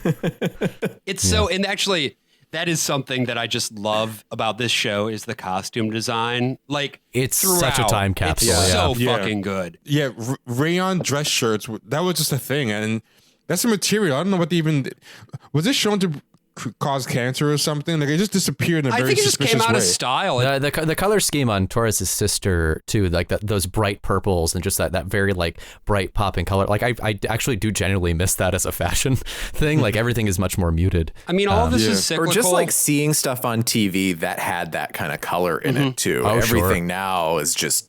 It's so, and actually, that is something that I just love about this show is the costume design. Like it's such a time capsule. It's so fucking good. Yeah, rayon dress shirts. That was just a thing, and that's the material. I don't know what they even was. This shown to cause cancer or something. Like it just disappeared in a I very think it just suspicious came out way. of style. The color scheme on Torres' sister too, like those bright purples and just that very like bright popping color. Like I actually do genuinely miss that as a fashion thing. Like everything is much more muted. I mean, all of this is cyclical. Or just like seeing stuff on TV that had that kind of color in it too. Oh, Everything now is just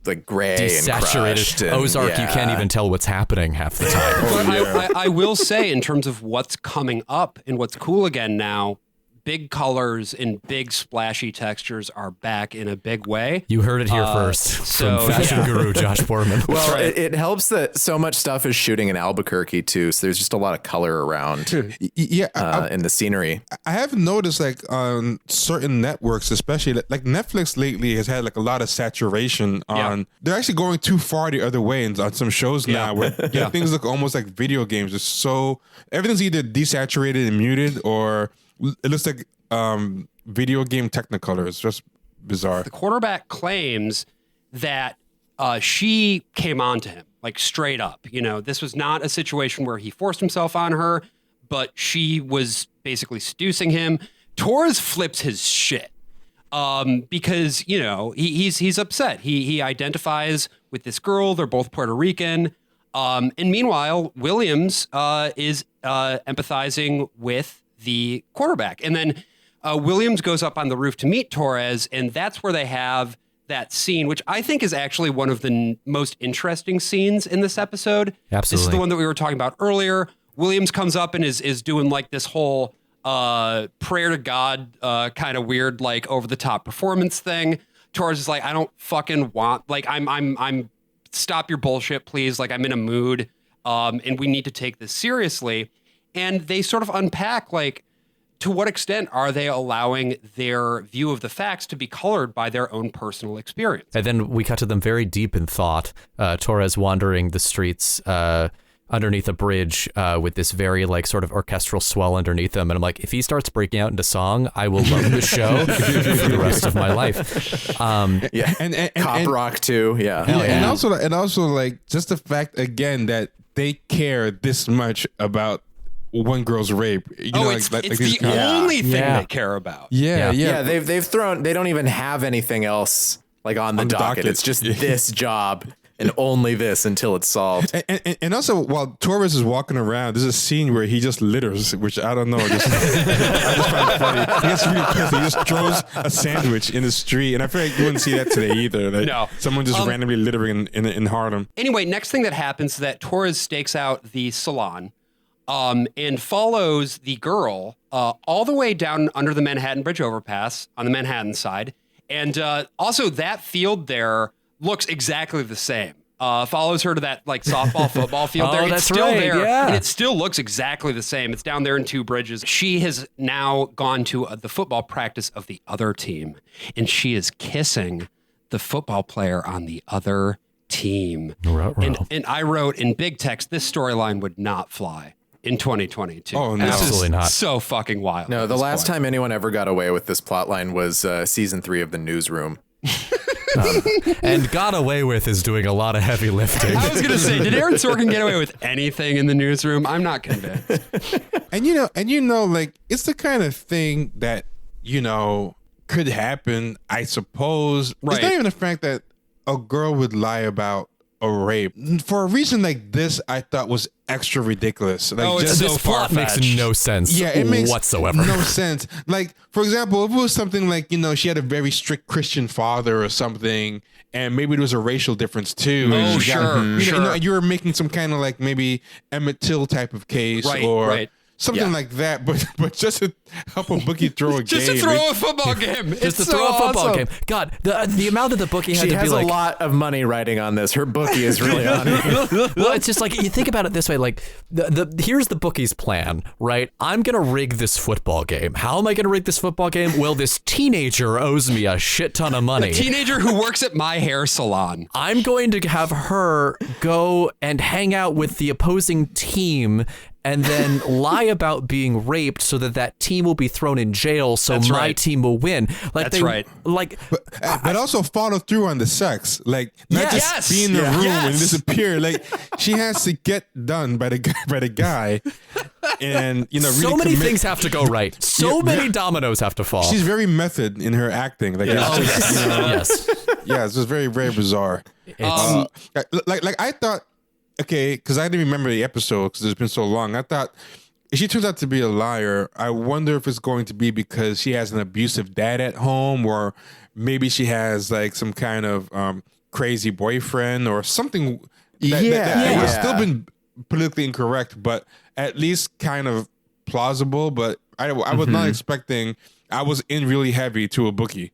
like gray and crushed. And, Ozark, you can't even tell what's happening half the time. But I will say, in terms of what's coming up and what's cool again now, big colors and big splashy textures are back in a big way. You heard it here first from fashion guru Josh Borman. Well, it helps that so much stuff is shooting in Albuquerque too, so there's just a lot of color around in the scenery. I have noticed like on certain networks, especially like Netflix lately has had like a lot of saturation on. They're actually going too far the other way on some shows now where things look almost like video games. It's so everything's either desaturated and muted or it looks like video game Technicolor. It's just bizarre. The quarterback claims that she came on to him, like straight up. You know, this was not a situation where he forced himself on her, but she was basically seducing him. Torres flips his shit because, you know, he's upset. He identifies with this girl. They're both Puerto Rican. And meanwhile, Williams is empathizing with the quarterback. And then Williams goes up on the roof to meet Torres, and that's where they have that scene, which I think is actually one of the most interesting scenes in this episode. Absolutely. This is the one that we were talking about earlier. Williams comes up and is doing like this whole prayer to God kind of weird, like over the top performance thing. Torres is like, I don't fucking want, like, I'm stop your bullshit, please. Like, I'm in a mood and we need to take this seriously. And they sort of unpack, like, to what extent are they allowing their view of the facts to be colored by their own personal experience? And then we cut to them very deep in thought. Torres wandering the streets underneath a bridge with this very like sort of orchestral swell underneath him. And I'm like, if he starts breaking out into song, I will love this show for the rest of my life. And Cop rock too. And also like just the fact again that they care this much about one girl's rape. You know, it's the only thing they care about. Yeah. They've thrown. They don't even have anything else like on the docket. It's just this job and only this until it's solved. And also, while Torres is walking around, there's a scene where he just litters, which I don't know. I just find it funny. He gets really pissed. He just throws a sandwich in the street, and I feel like you wouldn't see that today either. Like, no, someone just randomly littering in Harlem. Anyway, next thing that happens is that Torres stakes out the salon. And follows the girl all the way down under the Manhattan Bridge overpass on the Manhattan side. And also that field there looks exactly the same. Follows her to that like softball, football field there. It's still there. And it still looks exactly the same. It's down there in Two Bridges. She has now gone to the football practice of the other team. And she is kissing the football player on the other team. And I wrote in big text, this storyline would not fly in 2022. Oh, no. Absolutely not. So fucking wild. No, the last time anyone ever got away with this plotline was season 3 of The Newsroom. And got away with is doing a lot of heavy lifting. I was going to say, did Aaron Sorkin get away with anything in The Newsroom? I'm not convinced. And you know, like it's the kind of thing that, you know, could happen, I suppose. Right. It's not even the fact that a girl would lie about a rape. For a reason like this, I thought was extra ridiculous. Like This plot makes no sense it makes whatsoever. No sense. Like, for example, if it was something like, you know, she had a very strict Christian father or something, and maybe there was a racial difference too. Oh, sure. You know, you were making some kind of like maybe Emmett Till type of case or something like that, but just to help a bookie throw a game. Just to throw a football game. Just to throw a football game. God, the amount that the bookie had she to has be like... a lot of money riding on this. Her bookie is really on it. Well, it's just like, you think about it this way, like, here's the bookie's plan, right? I'm going to rig this football game. How am I going to rig this football game? Well, this teenager owes me a shit ton of money. A teenager who works at my hair salon. I'm going to have her go and hang out with the opposing team and then lie about being raped so that team will be thrown in jail so my team will win. Like but also follow through on the sex. Like not just be in the room and disappear. Like she has to get done by the guy. and really so many things have to go right. So many dominoes have to fall. She's very method in her acting. Like yes. yeah, it's just very, very bizarre. Like I thought, okay, because I didn't remember the episode because it's been so long. I thought if she turns out to be a liar, I wonder if it's going to be because she has an abusive dad at home, or maybe she has like some kind of crazy boyfriend or something. That has still been politically incorrect, but at least kind of plausible. But I was not expecting. I was in really heavy to a bookie.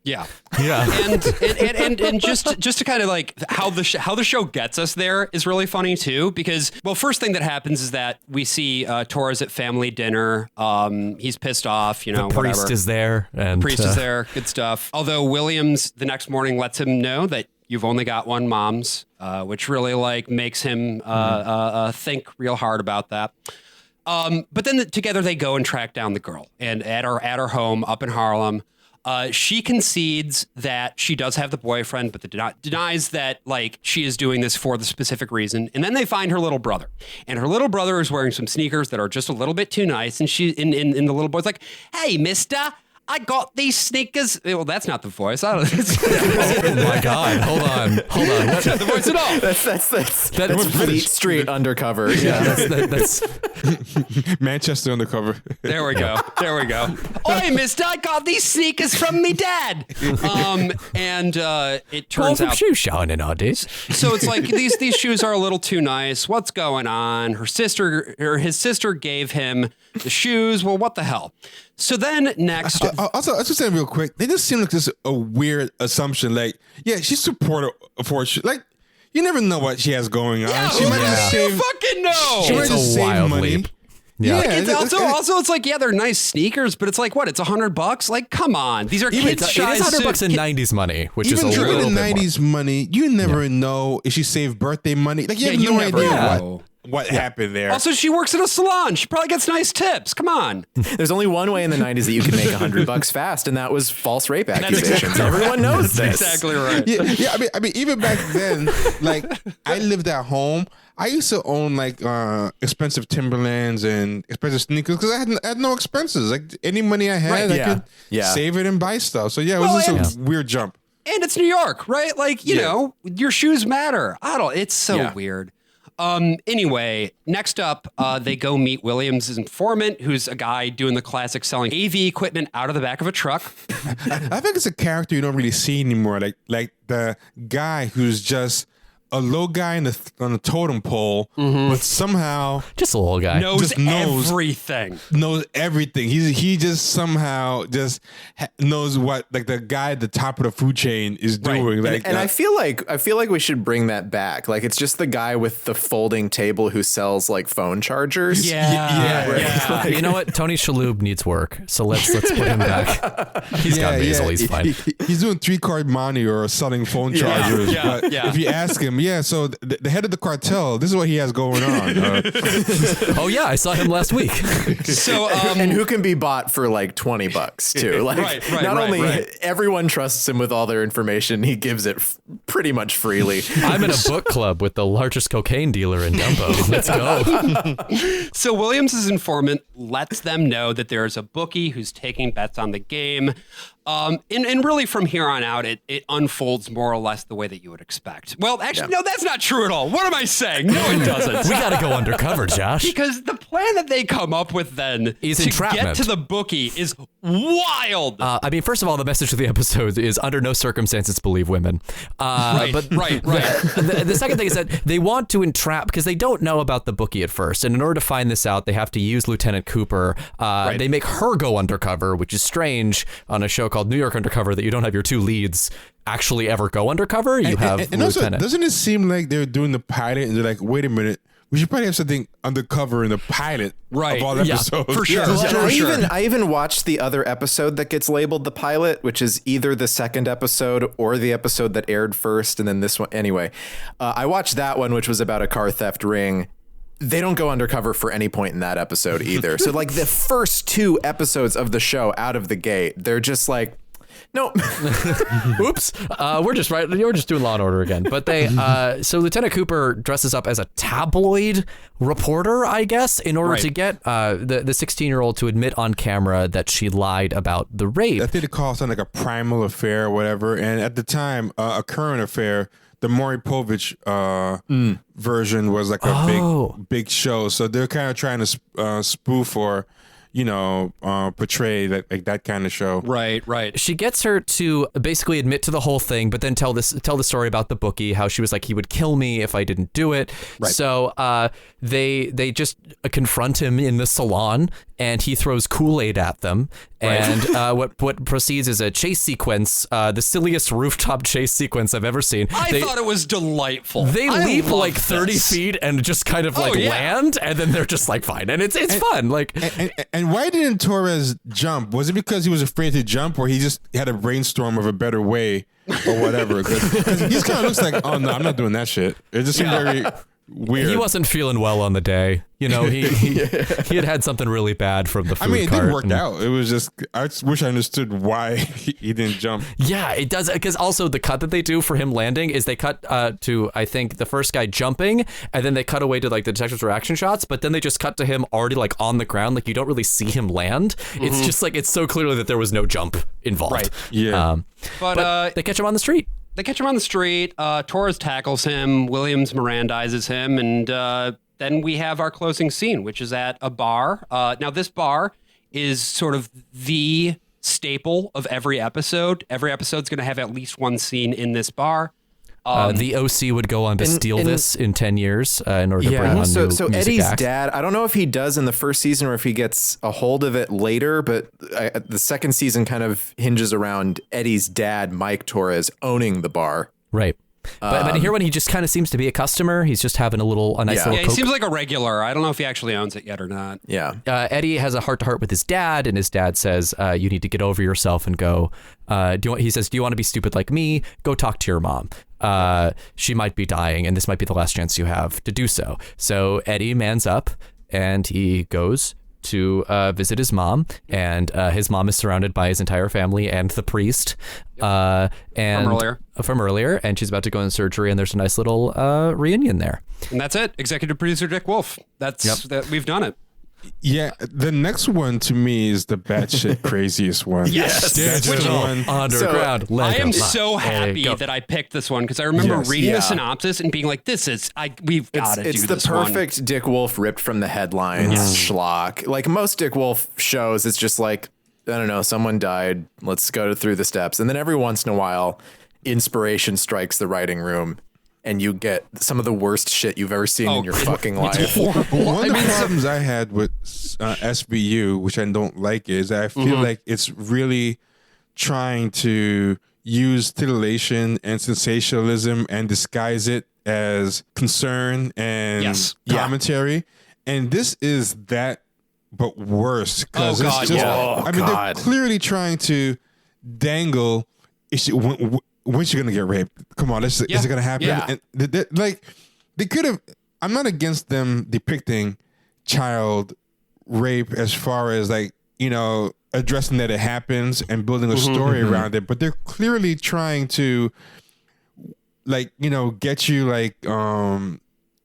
Yeah. And just to kind of like how the show gets us there is really funny too, because first thing that happens is that we see Torres at family dinner. He's pissed off, the priest is there, and priest is there. Good stuff. Although Williams the next morning lets him know that you've only got one mom's, which really like makes him think real hard about that. But then together they go and track down the girl, and at her home up in Harlem. She concedes that she does have the boyfriend, but denies that like she is doing this for the specific reason. And then they find her little brother, and her little brother is wearing some sneakers that are just a little bit too nice. And she, in the little boy's like, "Hey, mister, I got these sneakers." Well, that's not the voice. I don't Oh my God! Hold on. That's not the voice at all. That's Fleet Street Undercover. Yeah, that's Manchester Undercover. There we go. Oi, mister, I got these sneakers from me dad. And it turns out shoe shine in our days. So it's like these shoes are a little too nice. What's going on? His sister gave him the shoes. Well, what the hell? So then next, also, let's just say real quick, they just seem like this a weird assumption. Like, yeah, she's supportive for like. You never know what she has going on. Yeah, she might just save. You fucking know. She might It's just a save wild money. leap. Yeah. Also, it's like, yeah, they're nice sneakers, but it's like, what? It's $100. Like, come on, these are kids' It is size $100 in 90s money, which is a Even little in bit more. 90s money, you never know if she saved birthday money. Like, you have no never idea know. what happened there. Also, she works at a salon. She probably gets nice tips. Come on. There's only one way in the 90s that you can make $100 fast, and that was false rape accusations. exactly right. Everyone knows That's this. exactly right. Yeah. I mean, even back then, like I lived at home. I used to own like expensive Timberlands and expensive sneakers because I had no expenses. Like any money I had, I could save it and buy stuff. So yeah, it was just a weird jump. And it's New York, right? Like, you know, your shoes matter. It's so weird. Anyway, next up, they go meet Williams' informant, who's a guy doing the classic selling AV equipment out of the back of a truck. I think it's a character you don't really see anymore. Like the guy who's just a low guy on the totem pole, but somehow Just a little guy. knows everything. Knows everything. He just somehow just knows what like the guy at the top of the food chain is doing. Like, And I feel like we should bring that back. Like it's just the guy with the folding table who sells like phone chargers. Yeah. You know what? Tony Shalhoub needs work, so let's put him back. He's got nasal. He's fine. He's doing 3-card money or selling phone chargers. But if you ask him, so the head of the cartel, this is what he has going on. Oh yeah, I saw him last week. So, and who can be bought for like $20 too. Like not only everyone trusts him with all their information, he gives it pretty much freely. I'm in a book club with the largest cocaine dealer in Dumbo. Let's go. So Williams' informant lets them know that there's a bookie who's taking bets on the game. And really from here on out, it unfolds more or less the way that you would expect. Well, actually, no, that's not true at all. What am I saying? No, it doesn't. We got to go undercover, Josh. Because the plan that they come up with then is to entrapment. Get to the bookie is wild. I mean, first of all, the message of the episode is under no circumstances believe women. Right. The second thing is that they want to entrap because they don't know about the bookie at first. And in order to find this out, they have to use Lieutenant Cooper. They make her go undercover, which is strange on a show called New York Undercover that you don't have your two leads actually ever go undercover. You have and also, Lieutenant. doesn't it seem like they're doing the pilot and they're like, wait a minute, we should probably have something undercover in the pilot of all episodes. For sure. I even watched the other episode that gets labeled the pilot, which is either the second episode or the episode that aired first, and then this one. Anyway, I watched that one, which was about a car theft ring. They don't go undercover for any point in that episode either. So like the first 2 episodes of the show out of the gate, they're just like, No. Oops. We're just doing Law and Order again. But they so Lieutenant Cooper dresses up as a tabloid reporter, I guess, in order to get the 16-year-old to admit on camera that she lied about the rape. I think they call something like a primal affair or whatever. And at the time, a current affair, the Maury Povich version was like a big show. So they're kind of trying to spoof or, portray that kind of show. Right. She gets her to basically admit to the whole thing, but then tell the story about the bookie, how she was like, he would kill me if I didn't do it. Right. So they just confront him in the salon, and he throws Kool-Aid at them. Right. And what proceeds is a chase sequence, the silliest rooftop chase sequence I've ever seen. I thought it was delightful. They leap like 30 feet and just kind of land, and then they're just like fine, and it's fun. Like and why didn't Torres jump? Was it because he was afraid to jump, or he just had a brainstorm of a better way, or whatever? Because he kind of looks like, oh no, I'm not doing that shit. It just seemed very weird. He wasn't feeling well on the day. He had something really bad from the food cart. It didn't work out. It was just, I just wish I understood why he didn't jump. Yeah, it does. Because also the cut that they do for him landing is they cut to, I think, the first guy jumping, and then they cut away to like the detective's reaction shots, but then they just cut to him already like on the ground. Like you don't really see him land. It's just like, it's so clearly that there was no jump involved. Right. Yeah. But they catch him on the street. Torres tackles him. Williams Mirandizes him. And then we have our closing scene, which is at a bar. Now, this bar is sort of the staple of every episode. Every episode's going to have at least one scene in this bar. The OC would go on to steal this in 10 years in order to bring on new so music Eddie's acts. dad, I don't know if he does in the first season or if he gets a hold of it later, but the second season kind of hinges around Eddie's dad, Mike Torres, owning the bar. Right. But here when he just kind of seems to be a customer, he's just having a nice little Yeah, he Coke. seems like a regular. I don't know if he actually owns it yet or not. Yeah. Eddie has a heart-to-heart with his dad, and his dad says, you need to get over yourself and go, he says, do you want to be stupid like me? Go talk to your mom. She might be dying, and this might be the last chance you have to do so. So Eddie mans up, and he goes to visit his mom, and his mom is surrounded by his entire family and the priest. From earlier, and she's about to go in surgery, and there's a nice little reunion there. And that's it. Executive producer Dick Wolf. That we've done it. Yeah, the next one to me is the batshit craziest one. Yes. That's the one. Underground. I am so happy that I picked this one because I remember reading the synopsis and being like, we've got to do this one. It's the perfect Dick Wolf ripped from the headlines schlock. Like most Dick Wolf shows, it's just like, I don't know, someone died. Let's go through the steps. And then every once in a while, inspiration strikes the writing room, and you get some of the worst shit you've ever seen in your fucking life. One of the problems I had with SVU, which I don't like, is I feel like it's really trying to use titillation and sensationalism and disguise it as concern and commentary. And this is that, but worse. Because they're clearly trying to dangle. When's she gonna get raped? Come on, is it gonna happen? Yeah. And they could have. I'm not against them depicting child rape as far as addressing that it happens and building a story around it. But they're clearly trying to get you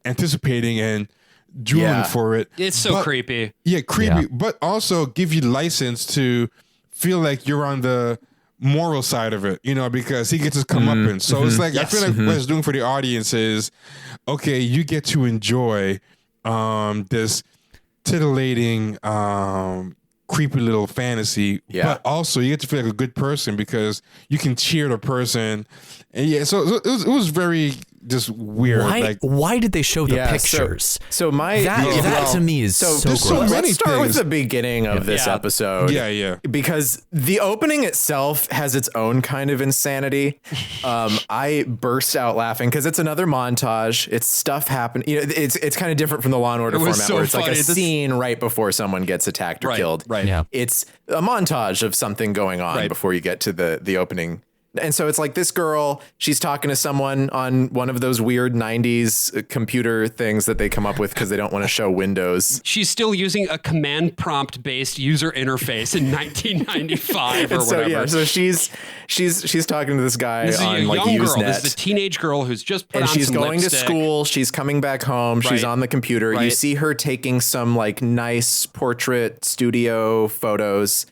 anticipating and drooling for it. It's so creepy. Yeah, creepy. But also give you license to feel like you're on the moral side of it, because he gets his comeuppance. So it's like, I feel like what it's doing for the audience is, okay, you get to enjoy this titillating, creepy little fantasy, but also you get to feel like a good person because you can cheer the person. And so it was very just weird. Why did they show the pictures? So that to me is so gross. So let's start with the beginning of this episode. Yeah. Because the opening itself has its own kind of insanity. I burst out laughing because it's another montage. It's stuff happening. It's kind of different from the Law and Order format where it's like a scene right before someone gets attacked or killed. Right. Yeah. It's a montage of something going on before you get to the opening. And so it's like this girl, she's talking to someone on one of those weird 90s computer things that they come up with because they don't want to show Windows. She's still using a command prompt based user interface in 1995 or And so whatever. yeah, so she's talking to this guy This is on a like young girl. Usenet. This is a teenage girl who's just put And on she's some going lipstick. to school. She's coming back home. She's Right. on the computer. You Right. see her taking some like nice portrait studio photos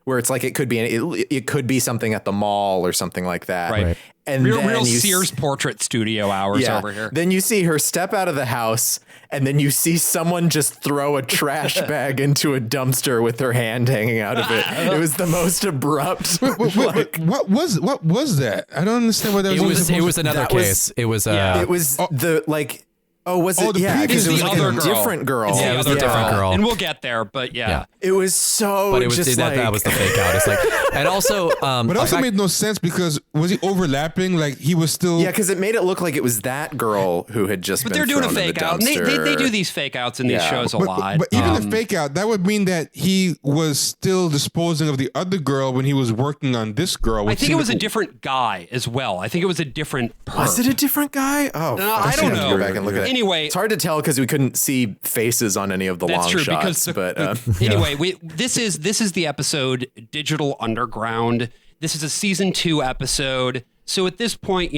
where it's like it could be something at the mall or something like that. Right. And Real then you Sears portrait studio hours over here. Then you see her step out of the house, and then you see someone just throw a trash bag into a dumpster with her hand hanging out of it. It was the most abrupt. Wait, what was that? I don't understand what that was. It was another that was- case. It was It was the like. Oh, was it? Oh, the Yeah, because it was the like other a girl. different girl. It's Yeah, the it was other a different girl. And we'll get there, but yeah. It was so. but it was just that was the fake out. It's like, and also, But it also made no sense because was he overlapping? Like he was still. Yeah, because it made it look like it was that girl who had just But been they're doing a thrown in fake the out. And they dumpster. do these fake outs in these Yeah. shows a But, lot. but even the fake out, that would mean that he was still disposing of the other girl when he was working on this girl. I which think it seemed was a like different guy as well. I think it was a different perp. Was it a different guy? Oh, No, fuck, I don't have to know. Go back and look at it. Anyway- it's hard to tell because we couldn't see faces on any of the That's long true shots. because But anyway, this is the episode Digital Underground. This is a season 2 episode. So at this point,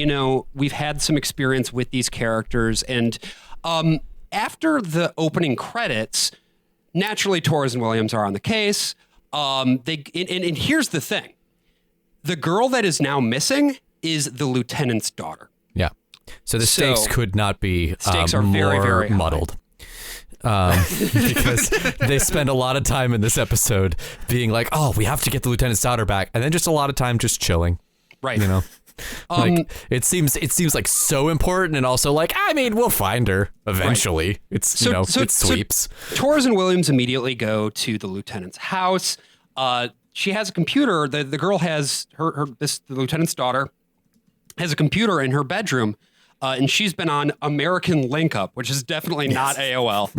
we've had some experience with these characters, and after the opening credits, naturally Torres and Williams are on the case. And here's the thing: the girl that is now missing is the lieutenant's daughter. yeah. So the stakes could not be Stakes are more very, very high. muddled. Because they spend a lot of time in this episode being like, oh, we have to get the lieutenant's daughter back, and then just a lot of time just chilling. Right. Like it seems like so important, and also like, I mean, we'll find her eventually. Right. It's So it sweeps. Torres and Williams immediately go to the lieutenant's house. She has a computer. The girl has the lieutenant's daughter has a computer in her bedroom. And she's been on American Link Up, which is definitely not AOL.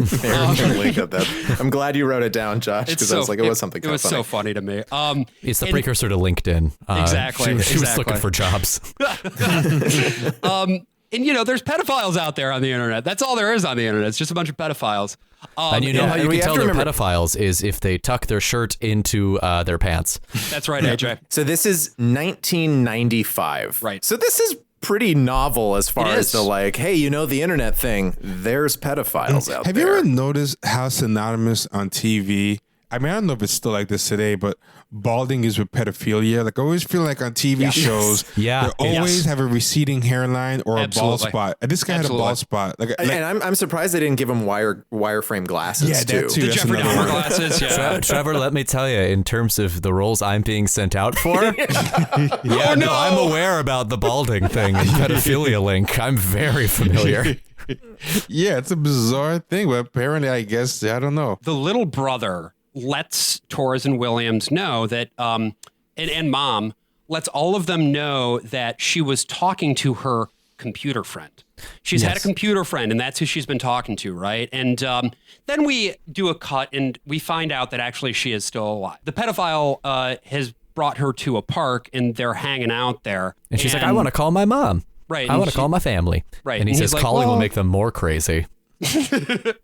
I'm glad you wrote it down, Josh, because I was like, it was something. It was funny. so funny to me. It's the precursor to LinkedIn. Exactly, She was exactly. looking for jobs. And there's pedophiles out there on the internet. That's all there is on the internet. It's just a bunch of pedophiles. And you know how you and we can have tell to they're remember- pedophiles is if they tuck their shirt into their pants. That's right, AJ. So this is 1995. Right. So this is pretty novel as far It as is. the like, hey, the internet thing. There's pedophiles out Have there. you ever noticed how synonymous on TV? I mean, I don't know if it's still like this today, but balding is with pedophilia. Like I always feel like on TV shows, Yeah. they always Yes. have a receding hairline or a bald Absolutely. spot. And this guy had a Absolutely. bald spot. Like And I'm surprised they didn't give him wireframe glasses Yeah, too. that too. The That's Jeffrey another Dahmer one. glasses. Yeah. Trevor, let me tell you, in terms of the roles I'm being sent out for, yeah, no, I'm aware about the balding thing and pedophilia link. I'm very familiar. Yeah, it's a bizarre thing, but apparently, I guess, I don't know. The little brother lets Torres and Williams know that, and mom lets all of them know that she was talking to her computer friend. She's had a computer friend, and that's who she's been talking to, right? And then we do a cut, and we find out that actually she is still alive. The pedophile has brought her to a park, and they're hanging out there. And she's like, I want to call my mom. Right, I and want to she- call my family. Right, And he and he's says like, calling will well- make them more crazy.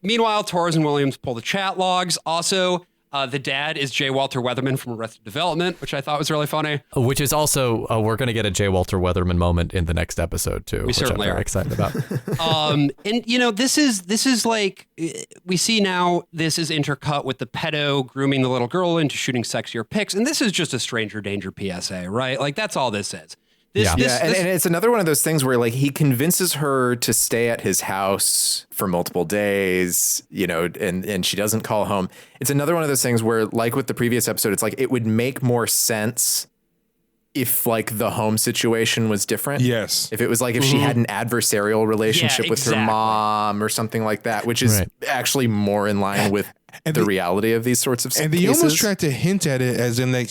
Meanwhile, Torres and Williams pull the chat logs. Also, the dad is J. Walter Weatherman from Arrested Development, which I thought was really funny. Which is also, we're going to get a J. Walter Weatherman moment in the next episode, too. Which certainly I'm very are. excited about. And this is like, we see now this is intercut with the pedo grooming the little girl into shooting sexier pics, and this is just a stranger danger PSA, right? Like that's all this is. Yeah, and it's another one of those things where like he convinces her to stay at his house for multiple days, and she doesn't call home. It's another one of those things where, like with the previous episode, it's like it would make more sense if like the home situation was different. Yes. If it was like if she had an adversarial relationship with her exactly. mom or something like that, which is actually more in line with the reality of these sorts of And cases. they almost tried to hint at it as in like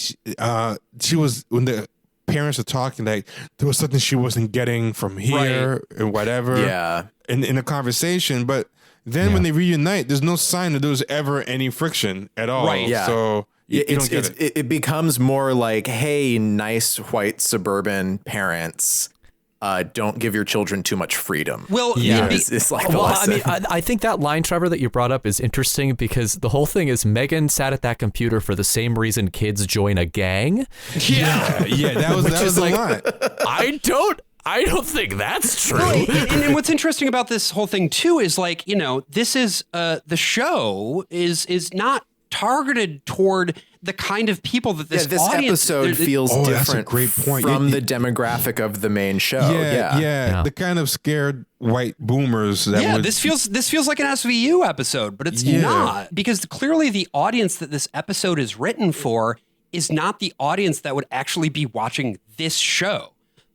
she was, when the parents are talking, like there was something she wasn't getting from here and whatever. Yeah. In a conversation, but then when they reunite, there's no sign that there was ever any friction at all. Right. Yeah. So You don't get it. It becomes more like, hey, nice white suburban parents, don't give your children too much freedom. Well, it's like the lesson. I mean, I think that line, Trevor, that you brought up is interesting because the whole thing is Megan sat at that computer for the same reason kids join a gang. Yeah, that was the line. I don't think that's true. Well, and what's interesting about this whole thing too is like, this is the show is not targeted toward the kind of people that this audience. Episode feels that's a different great point. from the demographic of the main show. Yeah. The kind of scared white boomers that this feels like an SVU episode, but it's not, because clearly the audience that this episode is written for is not the audience that would actually be watching this show.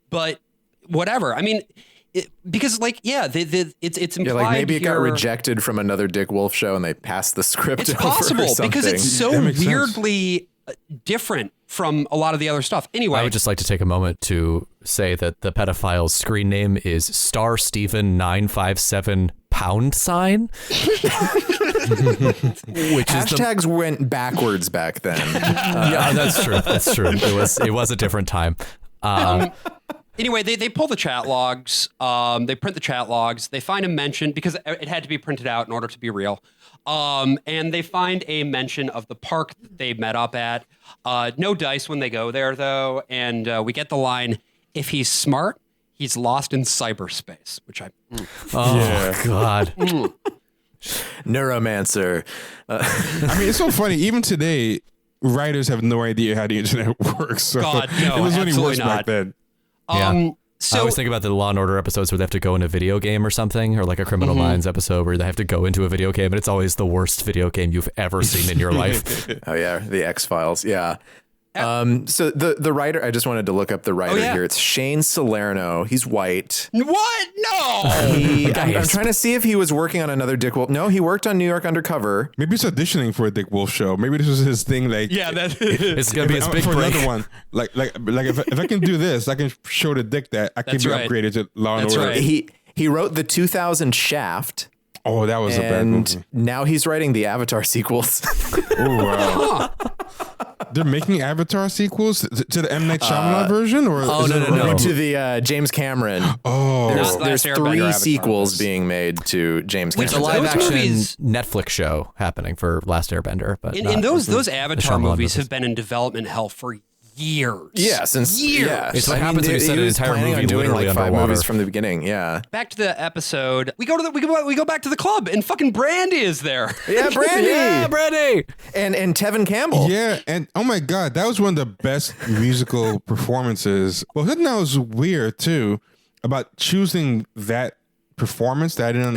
But whatever. I mean, because it's implied like maybe it got here, rejected from another Dick Wolf show and they passed the script it's over possible or something. because it's so weirdly different from a lot of the other stuff. Anyway, I would just like to take a moment to say that the pedophile's screen name is Star Steven 957 $. Which hashtags went backwards back then. Yeah, that's true. That's true. It was a different time. Anyway, they pull the chat logs. They print the chat logs. They find a mention because it had to be printed out in order to be real. And they find a mention of the park that they met up at. No dice when they go there, though. And we get the line, if he's smart, he's lost in cyberspace, which God. Neuromancer. I mean, it's so funny. Even today, writers have no idea how the internet works. So God, no, it was only absolutely worse not. back then. So I always think about the Law and Order episodes where they have to go in a video game or something, or like a Criminal Minds episode where they have to go into a video game, and it's always the worst video game you've ever seen in your life. Oh yeah, the X-Files. Yeah. So the writer, I just wanted to look up the writer here. It's Shane Salerno. He's white. What? No. I'm trying to see if he was working on another Dick Wolf. No, he worked on New York Undercover. Maybe he's auditioning for a Dick Wolf show. Maybe this was his thing. Like, It's gonna be his big for break. another one. Like if I can do this, I can show the Dick that I can be upgraded to Law and Order. Right. He wrote the 2000 Shaft. Oh, that was a bad movie. And now he's writing the Avatar sequels. Oh wow. They're making Avatar sequels to the M. Night Shyamalan version, or No, to the James Cameron. There's Airbender 3 Avatar sequels was. being made to James Which Cameron. It's a live Those action movies- Netflix show happening for Last Airbender, but And those the Avatar Shyamalan movies have been in development hell for years. Yeah, since years. Yeah. It's what happens when you set he an was entire planning movie on doing literally like 5 underwater. movies from the beginning. Yeah. Back to the episode. We go back to the club, and fucking Brandy is there. Yeah, Brandy. Yeah, Brandy. And Tevin Campbell. Yeah, and oh my God, that was one of the best musical performances. Well, something that was weird too about choosing that performance that I didn't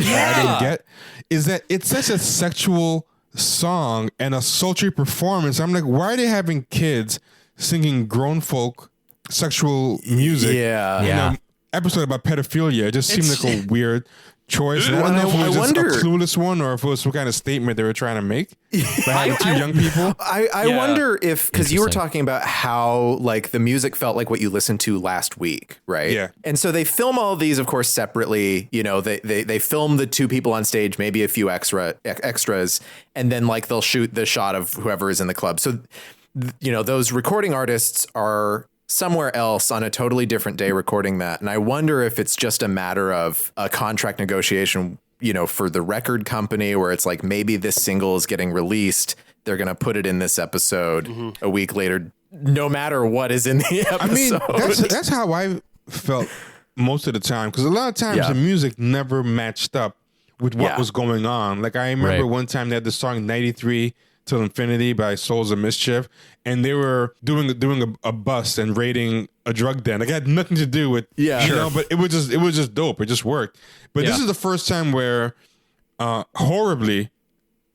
get is that it's such a sexual song and a sultry performance. I'm like, why are they having kids singing grown folk sexual music? Yeah. In Yeah. an episode about pedophilia. It just seemed like a weird choice. And I don't know if it was I just wonder- a clueless one or if it was some kind of statement they were trying to make by having 2 young people. I wonder if, because you were talking about how like the music felt like what you listened to last week, right? Yeah. And so they film all of these, of course, separately. You know, they film the 2 people on stage, maybe a few extras, and then like they'll shoot the shot of whoever is in the club. So, you know, those recording artists are somewhere else on a totally different day recording that. And I wonder if it's just a matter of a contract negotiation, you know, for the record company where it's like maybe this single is getting released. They're going to put it in this episode a week later, no matter what is in the episode. I mean, that's how I felt most of the time, because a lot of times Yeah. the music never matched up with what was going on. Like I remember one time they had the song 93 Till Infinity by Souls of Mischief, and they were doing a bust and raiding a drug den. Like it had nothing to do with you know, but it was just dope. It just worked. But this is the first time where horribly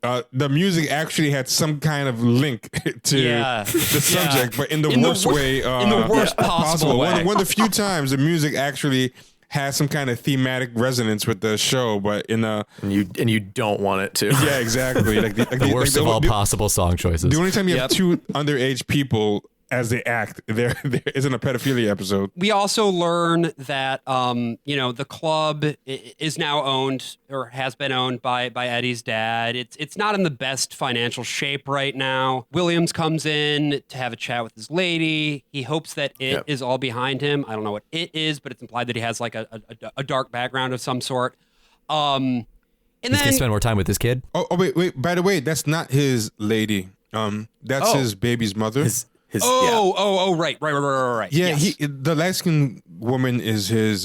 the music actually had some kind of link to the subject, but in the worst way. In the worst possible way. One of the few times the music actually has some kind of thematic resonance with the show, but in a and you don't want it to. yeah, exactly. Like The worst of all possible song choices. the only time you have 2 underage people as they act. There isn't a pedophilia episode. We also learn that, the club is now owned or has been owned by Eddie's dad. It's not in the best financial shape right now. Williams comes in to have a chat with his lady. He hopes that it is all behind him. I don't know what it is, but it's implied that he has like a dark background of some sort. And He's gonna spend more time with his kid. Oh, wait. By the way, that's not his lady. That's his baby's mother. Right. Yeah, Yes. the light-skinned woman is his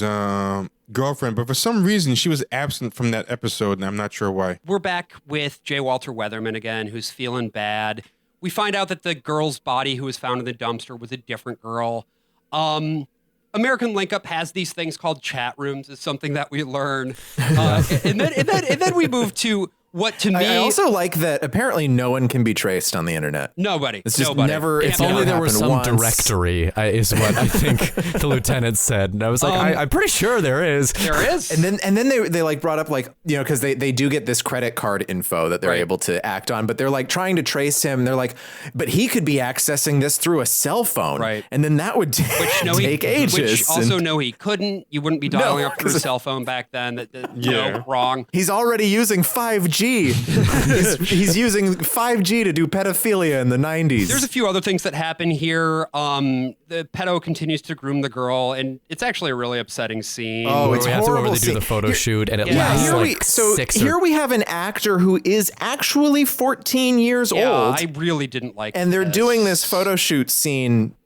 girlfriend, but for some reason she was absent from that episode, and I'm not sure why. We're back with J. Walter Weatherman again, who's feeling bad. We find out that the girl's body who was found in the dumpster was a different girl. American Link Up has these things called chat rooms, is something that we learn. And then we move to what to me. I also like that apparently no one can be traced on the internet. Nobody. It's just nobody. never. It If never Only there was happened some once. directory, is what I think the lieutenant said. And I was like, I'm pretty sure there is. There is. And then they like brought up like, because they do get this credit card info that they're Right. able to act on, but they're like trying to trace him. They're like, but he could be accessing this through a cell phone. Right. And then that would take ages. Which also, and no, he couldn't. You wouldn't be dialing up through a cell phone back then. No, wrong. he's already using 5G. he's using 5G to do pedophilia in the 90s. There's a few other things that happen here. The pedo continues to groom the girl, and it's actually a really upsetting scene. Oh, Where it's we have to where horrible they do the scene. photo shoot, and it Yeah, lasts here like we so 6 here or we have an actor who is actually 14 years yeah, old, I really didn't like and they're doing this photo shoot scene,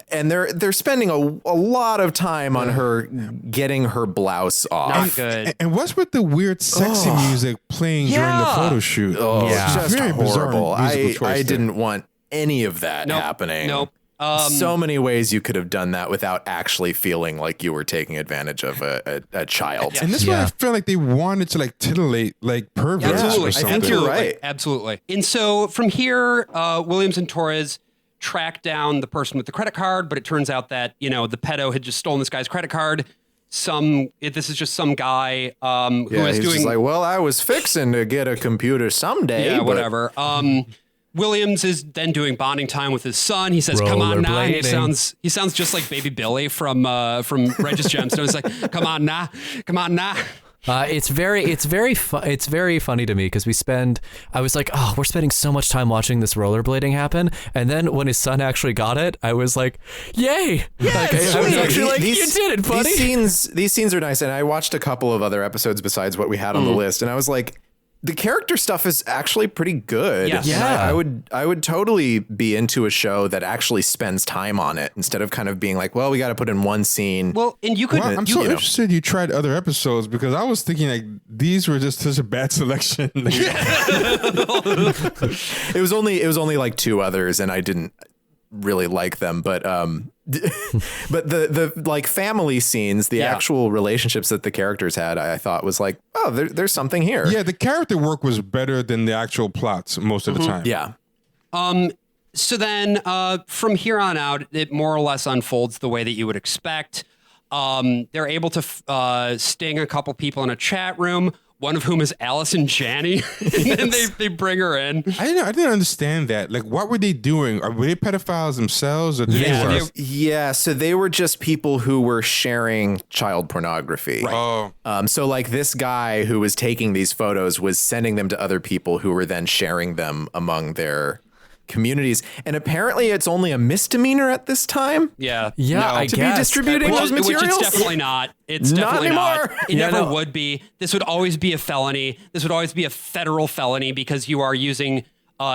and they're spending a lot of time on her getting her blouse off. Not good. And what's with the weird sexy music playing during the Yeah. photo shoot? Oh, Yeah. just Very bizarre horrible. musical choice I there. didn't want any of that Nope. happening. Nope. So many ways you could have done that without actually feeling like you were taking advantage of a child. And this one, I feel like they wanted to like titillate like perverts Absolutely. or something. I think you're Absolutely. right. Absolutely. And so from here, Williams and Torres track down the person with the credit card, but it turns out that, the pedo had just stolen this guy's credit card. This is just some guy who is he's doing just like, well, I was fixing to get a computer someday. yeah, but whatever. Williams is then doing bonding time with his son. He says, "Come on now." And he sounds just like Baby Billy from Regis Gemstone. He's like, "Come on now, come on now." It's very funny to me because I was like, oh, we're spending so much time watching this rollerblading happen, and then when his son actually got it, I was like, yay! Yeah, Like, I was actually like, you did it, buddy. These scenes are nice, and I watched a couple of other episodes besides what we had on the list, and I was like, the character stuff is actually pretty good. Yes. And Yeah. I would totally be into a show that actually spends time on it instead of kind of being like, well, we got to put in one scene. Well, and you could. Well, I'm so interested you tried other episodes because I was thinking like these were just such a bad selection. It was only like two others, and I didn't really like them, but but the like family scenes, the actual relationships that the characters had, I thought was like, oh, there's something here. Yeah, the character work was better than the actual plots most of the time. Yeah. So then from here on out, it more or less unfolds the way that you would expect. They're able to sting a couple people in a chat room, one of whom is Allison Janney, and they bring her in. I didn't understand that. Like, what were they doing? Were they pedophiles themselves? Or did Yeah, they Yeah, so they were just people who were sharing child pornography. Oh, So like this guy who was taking these photos was sending them to other people who were then sharing them among their communities. And apparently it's only a misdemeanor at this time. Yeah. Yeah, No. I To guess. be distributing Which those it's materials? definitely not. It's Not definitely anymore. not. It Yeah, never no. would be. This would always be a felony. This would always be a federal felony because you are using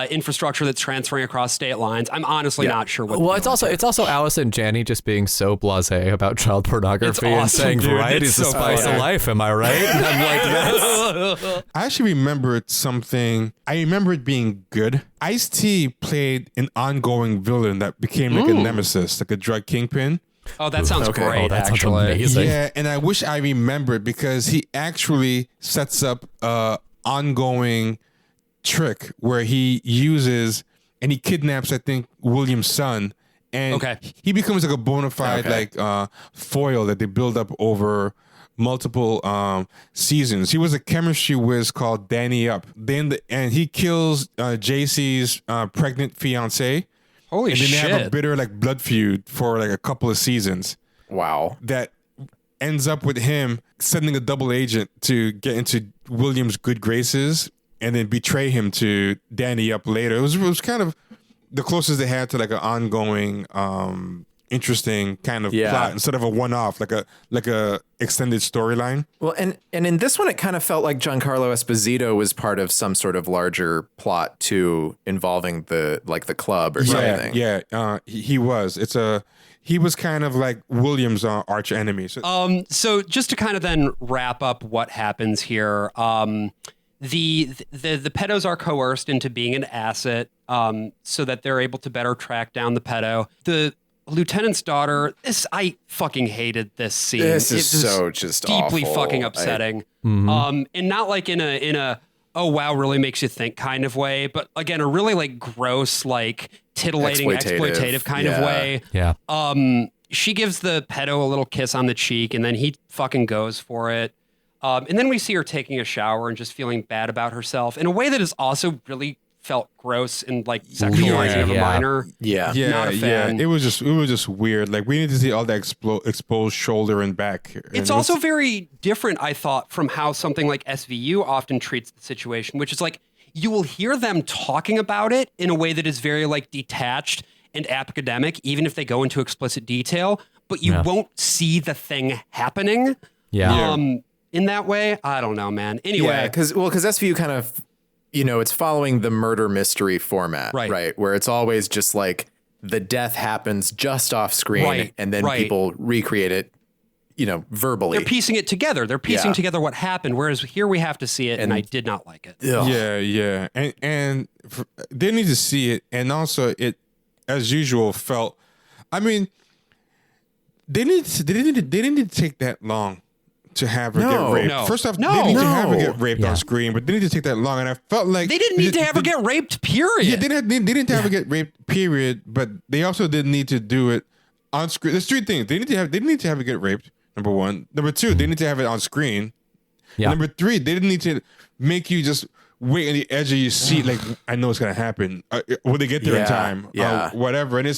infrastructure that's transferring across state lines. I'm honestly not sure what. Well, it's also Allison Janney just being so blasé about child pornography and awesome, saying dude. variety's It's the so spice funny. of life. Am I right? And I'm like, that's I actually remembered something. I remember it being good. Ice-T played an ongoing villain that became like a nemesis, like a drug kingpin. Oh, that sounds great. oh, that sounds actually. amazing. Yeah, and I wish I remembered because he actually sets up a ongoing trick where he uses and he kidnaps, I think, William's son, and he becomes like a bona fide like foil that they build up over multiple seasons. He was a chemistry whiz called Danny Up. And he kills JC's pregnant fiance. Holy and then shit. they have a bitter like blood feud for like a couple of seasons Wow. that ends up with him sending a double agent to get into William's good graces and then betray him to Danny up later. It was kind of the closest they had to like an ongoing, interesting kind of plot instead of a one-off, like a extended storyline. Well, and in this one, it kind of felt like Giancarlo Esposito was part of some sort of larger plot too, involving the club or something. Yeah, he was. He was kind of like William's arch enemy. So just to kind of then wrap up what happens here, the pedos are coerced into being an asset, so that they're able to better track down the pedo. The lieutenant's daughter, I fucking hated this scene. This is so just deeply awful. fucking upsetting. And not like in a oh wow, really makes you think kind of way, but again, a really like gross, like titillating, exploitative kind of way. Yeah. She gives the pedo a little kiss on the cheek, and then he fucking goes for it. And then we see her taking a shower and just feeling bad about herself in a way that is also really felt gross and like sexualizing of a minor. Yeah. Not a fan. It was just weird. Like we need to see all that exposed shoulder and back. It's also very different, I thought, from how something like SVU often treats the situation, which is like you will hear them talking about it in a way that is very like detached and academic, even if they go into explicit detail, but you won't see the thing happening. Yeah. In that way, I don't know, man. Anyway, Yeah, because SVU kind of, it's following the murder mystery format, right? Where it's always just like the death happens just off screen, and then people recreate it, verbally. they're piecing it together. They're piecing together what happened, whereas here we have to see it, and I did not like it. Yeah. And they need to see it, and also it, as usual, felt. I mean, they didn't need to take that long to have her get raped. No. First off, they need to have her get raped on screen, but they need to take that long. And I felt like They didn't need to have her get raped, period. Yeah, they didn't have her get raped, period. But they also didn't need to do it on screen. There's three things they need to have her get raped. Number one. Number two, they need to have it on screen. Yeah. Number three, they didn't need to make you just wait on the edge of your seat. Like, I know it's gonna happen. Will they get there in time? Whatever. And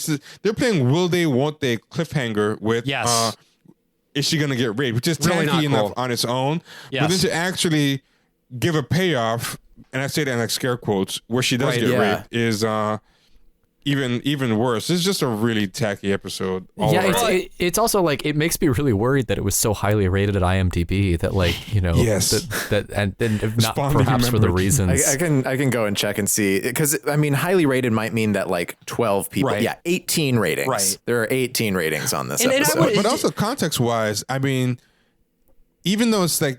they're playing will they, won't they cliffhanger with. Yes. Is she going to get raped? Which is Really tacky not enough cool. on its own. Yes. But then to actually give a payoff, and I say that in like scare quotes, where she does get raped is even worse. It's just a really tacky episode. It's also like it makes me really worried that it was so highly rated at IMDb that that and then not perhaps for the reasons. I can go and check and see, because I mean highly rated might mean that like 12 people. Right. Yeah, 18 ratings. Right. There are 18 ratings on this And episode. But also context wise, I mean, even though it's like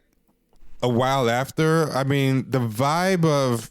a while after, I mean, the vibe of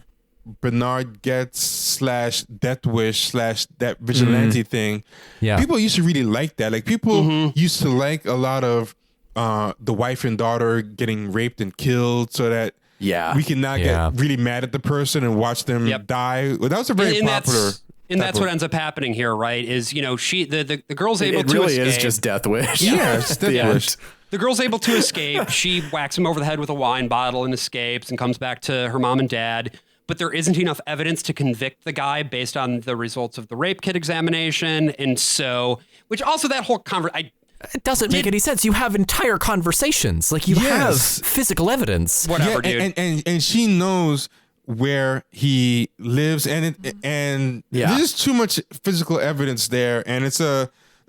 Bernard Getz / Death Wish / that vigilante thing. Yeah. People used to really like that. Like people used to like a lot of the wife and daughter getting raped and killed so that we can not get really mad at the person and watch them die. Well, that was a very popular. And that's what ends up happening here, right? Is, the girl's able It to really escape. is just Death Wish. Yeah, it's Death Wish. The girl's able to escape. She whacks him over the head with a wine bottle and escapes and comes back to her mom and dad. But there isn't enough evidence to convict the guy based on the results of the rape kit examination. And so, which also that whole conversation... It doesn't make any sense. You have entire conversations. Like you have physical evidence. Whatever, dude. And she knows where he lives, and there's too much physical evidence there, and it's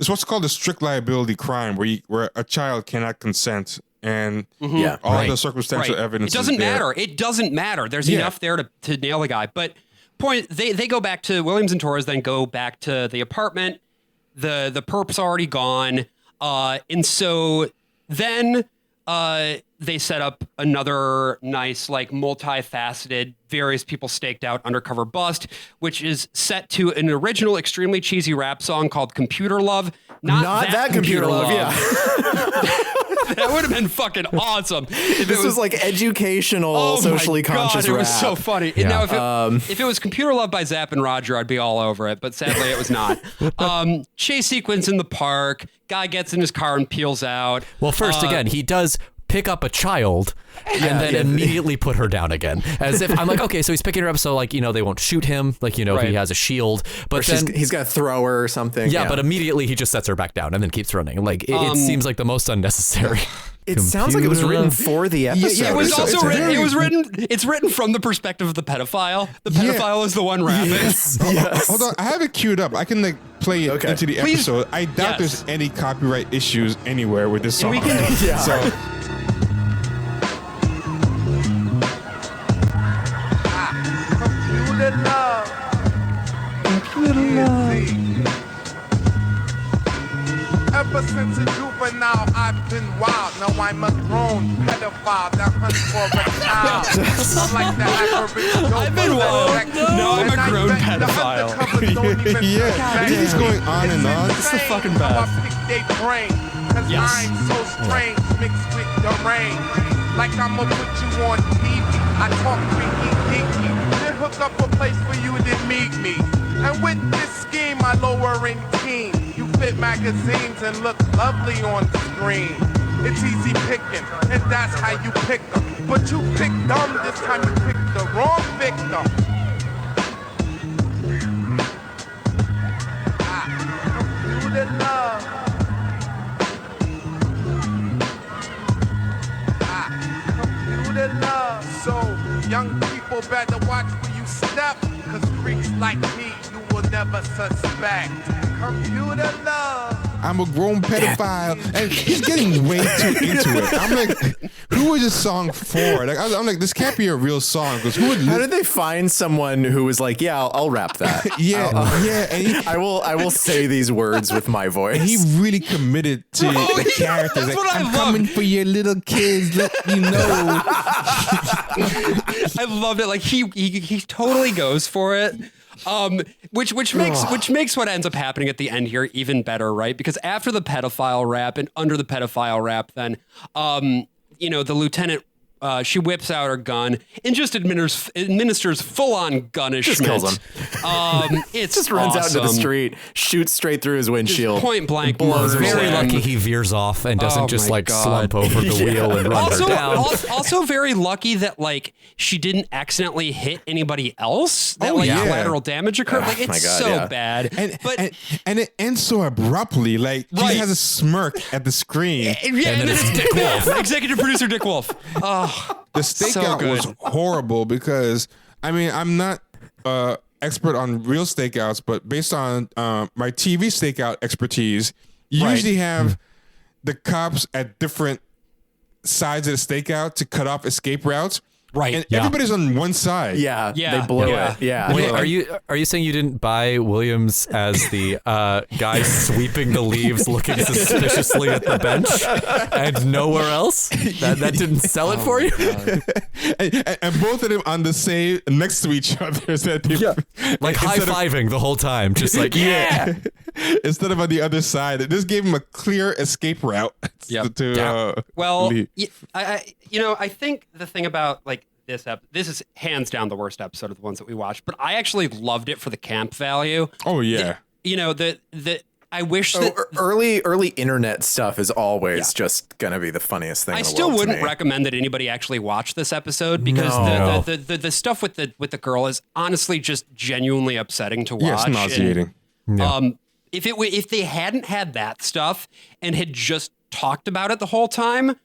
what's called a strict liability crime, where a child cannot consent, and all the circumstantial evidence. It doesn't matter. It doesn't matter. There's enough there to nail the guy. But they go back to Williams and Torres, then go back to the apartment. The perp's already gone, and so then they set up another nice, like, multifaceted, various people staked out undercover bust, which is set to an original, extremely cheesy rap song called Computer Love. Not that Computer Love. Yeah. That would have been fucking awesome. This was like educational, socially conscious God, rap. It was so funny. Yeah. Now, if it was Computer Love by Zapp and Roger, I'd be all over it. But sadly, it was not. Chase sequence in the park. Guy gets in his car and peels out. Well, first, again, he does pick up a child and then immediately put her down again. As if I'm like, okay, so he's picking her up so like, they won't shoot him. Like, he has a shield, but then he's got to throw her or something. Yeah, but immediately he just sets her back down and then keeps running. Like it seems like the most unnecessary. It sounds like it was written for the episode. It was also written. It was written. It's written from the perspective of the pedophile. The pedophile is the one rapping. Yes. Hold on, I have it queued up. I can play it into the episode. I doubt there's any copyright issues anywhere with this song. We can, So. Ever since a juvenile, I've been wild. Now I'm a grown pedophile that hunts for a child. I'm like the average Joe. I've been wild. Now I'm a grown pedophile. This is going on and on. It's the fucking best. Cause I'm so strange, mixed with the rain. Like I'ma put you on TV. I talk freaky geeky. Then hook up a place for you to meet me. And with this scheme, I lower in team. You fit magazines and look lovely on the screen. It's easy picking, and that's how you pick them. But you picked dumb, this time you picked the wrong victim. Computer love. Computer love. So, young people better watch where you step. Cause freaks like me, you will never suspect. Computer love. I'm a grown pedophile, and he's getting way too into it. I'm like, who is this song for? Like, I'm like, this can't be a real song because who would? How did they find someone who was like, yeah, I'll rap that. And I will say these words with my voice. he really committed to the character. That's Like, what I I'm love. coming for your little kids. Let you know. I loved it. Like he totally goes for it. Which makes what ends up happening at the end here even better, right? Because after the pedophile rap and under the pedophile rap, then the lieutenant she whips out her gun and just administers full-on gunishment. Just kills him. It's just runs out into the awesome. street, shoots straight through his windshield, Point blank blows murder. him Very away. lucky he veers off and doesn't Oh just my like God. slump over the wheel and run her down. Also very lucky that like she didn't accidentally hit anybody else. That collateral damage occurred. Like it's my God, so yeah. bad. And it ends so abruptly. Like Right. he has a smirk at the screen. and then it's Dick Wolf, executive producer Dick Wolf. Oh, The so stakeout good. was horrible because I'm not expert on real stakeouts, but based on my TV stakeout expertise, you usually have the cops at different sides of the stakeout to cut off escape routes. Right. And Yeah. everybody's on one side. Yeah. They blew Yeah. it. Yeah. Wait, are you saying you didn't buy Williams as the guy sweeping the leaves, looking suspiciously at the bench, and nowhere else? That didn't sell it for you? And both of them on the same next to each other. So that they, Like high-fiving the whole time, just like instead of on the other side. This gave him a clear escape route Yep. to Well, leave. I think the thing about like this is hands down the worst episode of the ones that we watched, but I actually loved it for the camp value. Oh yeah. I wish So that early internet stuff is always just gonna be the funniest thing. I in the still world to wouldn't me. recommend that anybody actually watch this episode because No. the stuff with the girl is honestly just genuinely upsetting to watch. Yeah, it's nauseating. If they hadn't had that stuff and had just talked about it the whole time,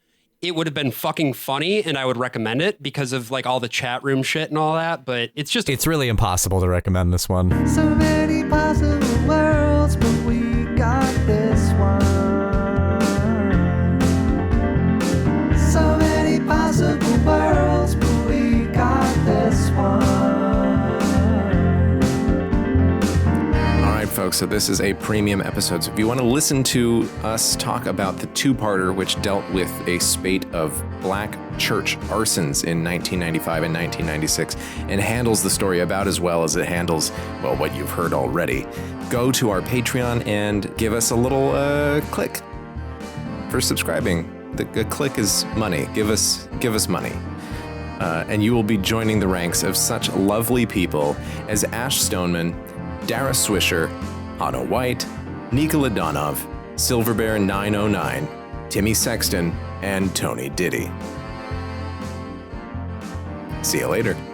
it would have been fucking funny and I would recommend it because of like all the chat room shit and all that. But it's really impossible to recommend this one. So many possible worlds, but we got this one. So many possible worlds, but we got this one. All right, folks, so this is a premium episode. So if you want to listen to us talk about the two-parter, which dealt with a spate of black church arsons in 1995 and 1996, and handles the story about as well as it handles, well, what you've heard already, go to our Patreon and give us a little click for subscribing. The click is money. Give us money. And you will be joining the ranks of such lovely people as Ash Stoneman, Dara Swisher, Otto White, Nika Ladonov, Silverbear 909, Timmy Sexton, and Tony Diddy. See you later.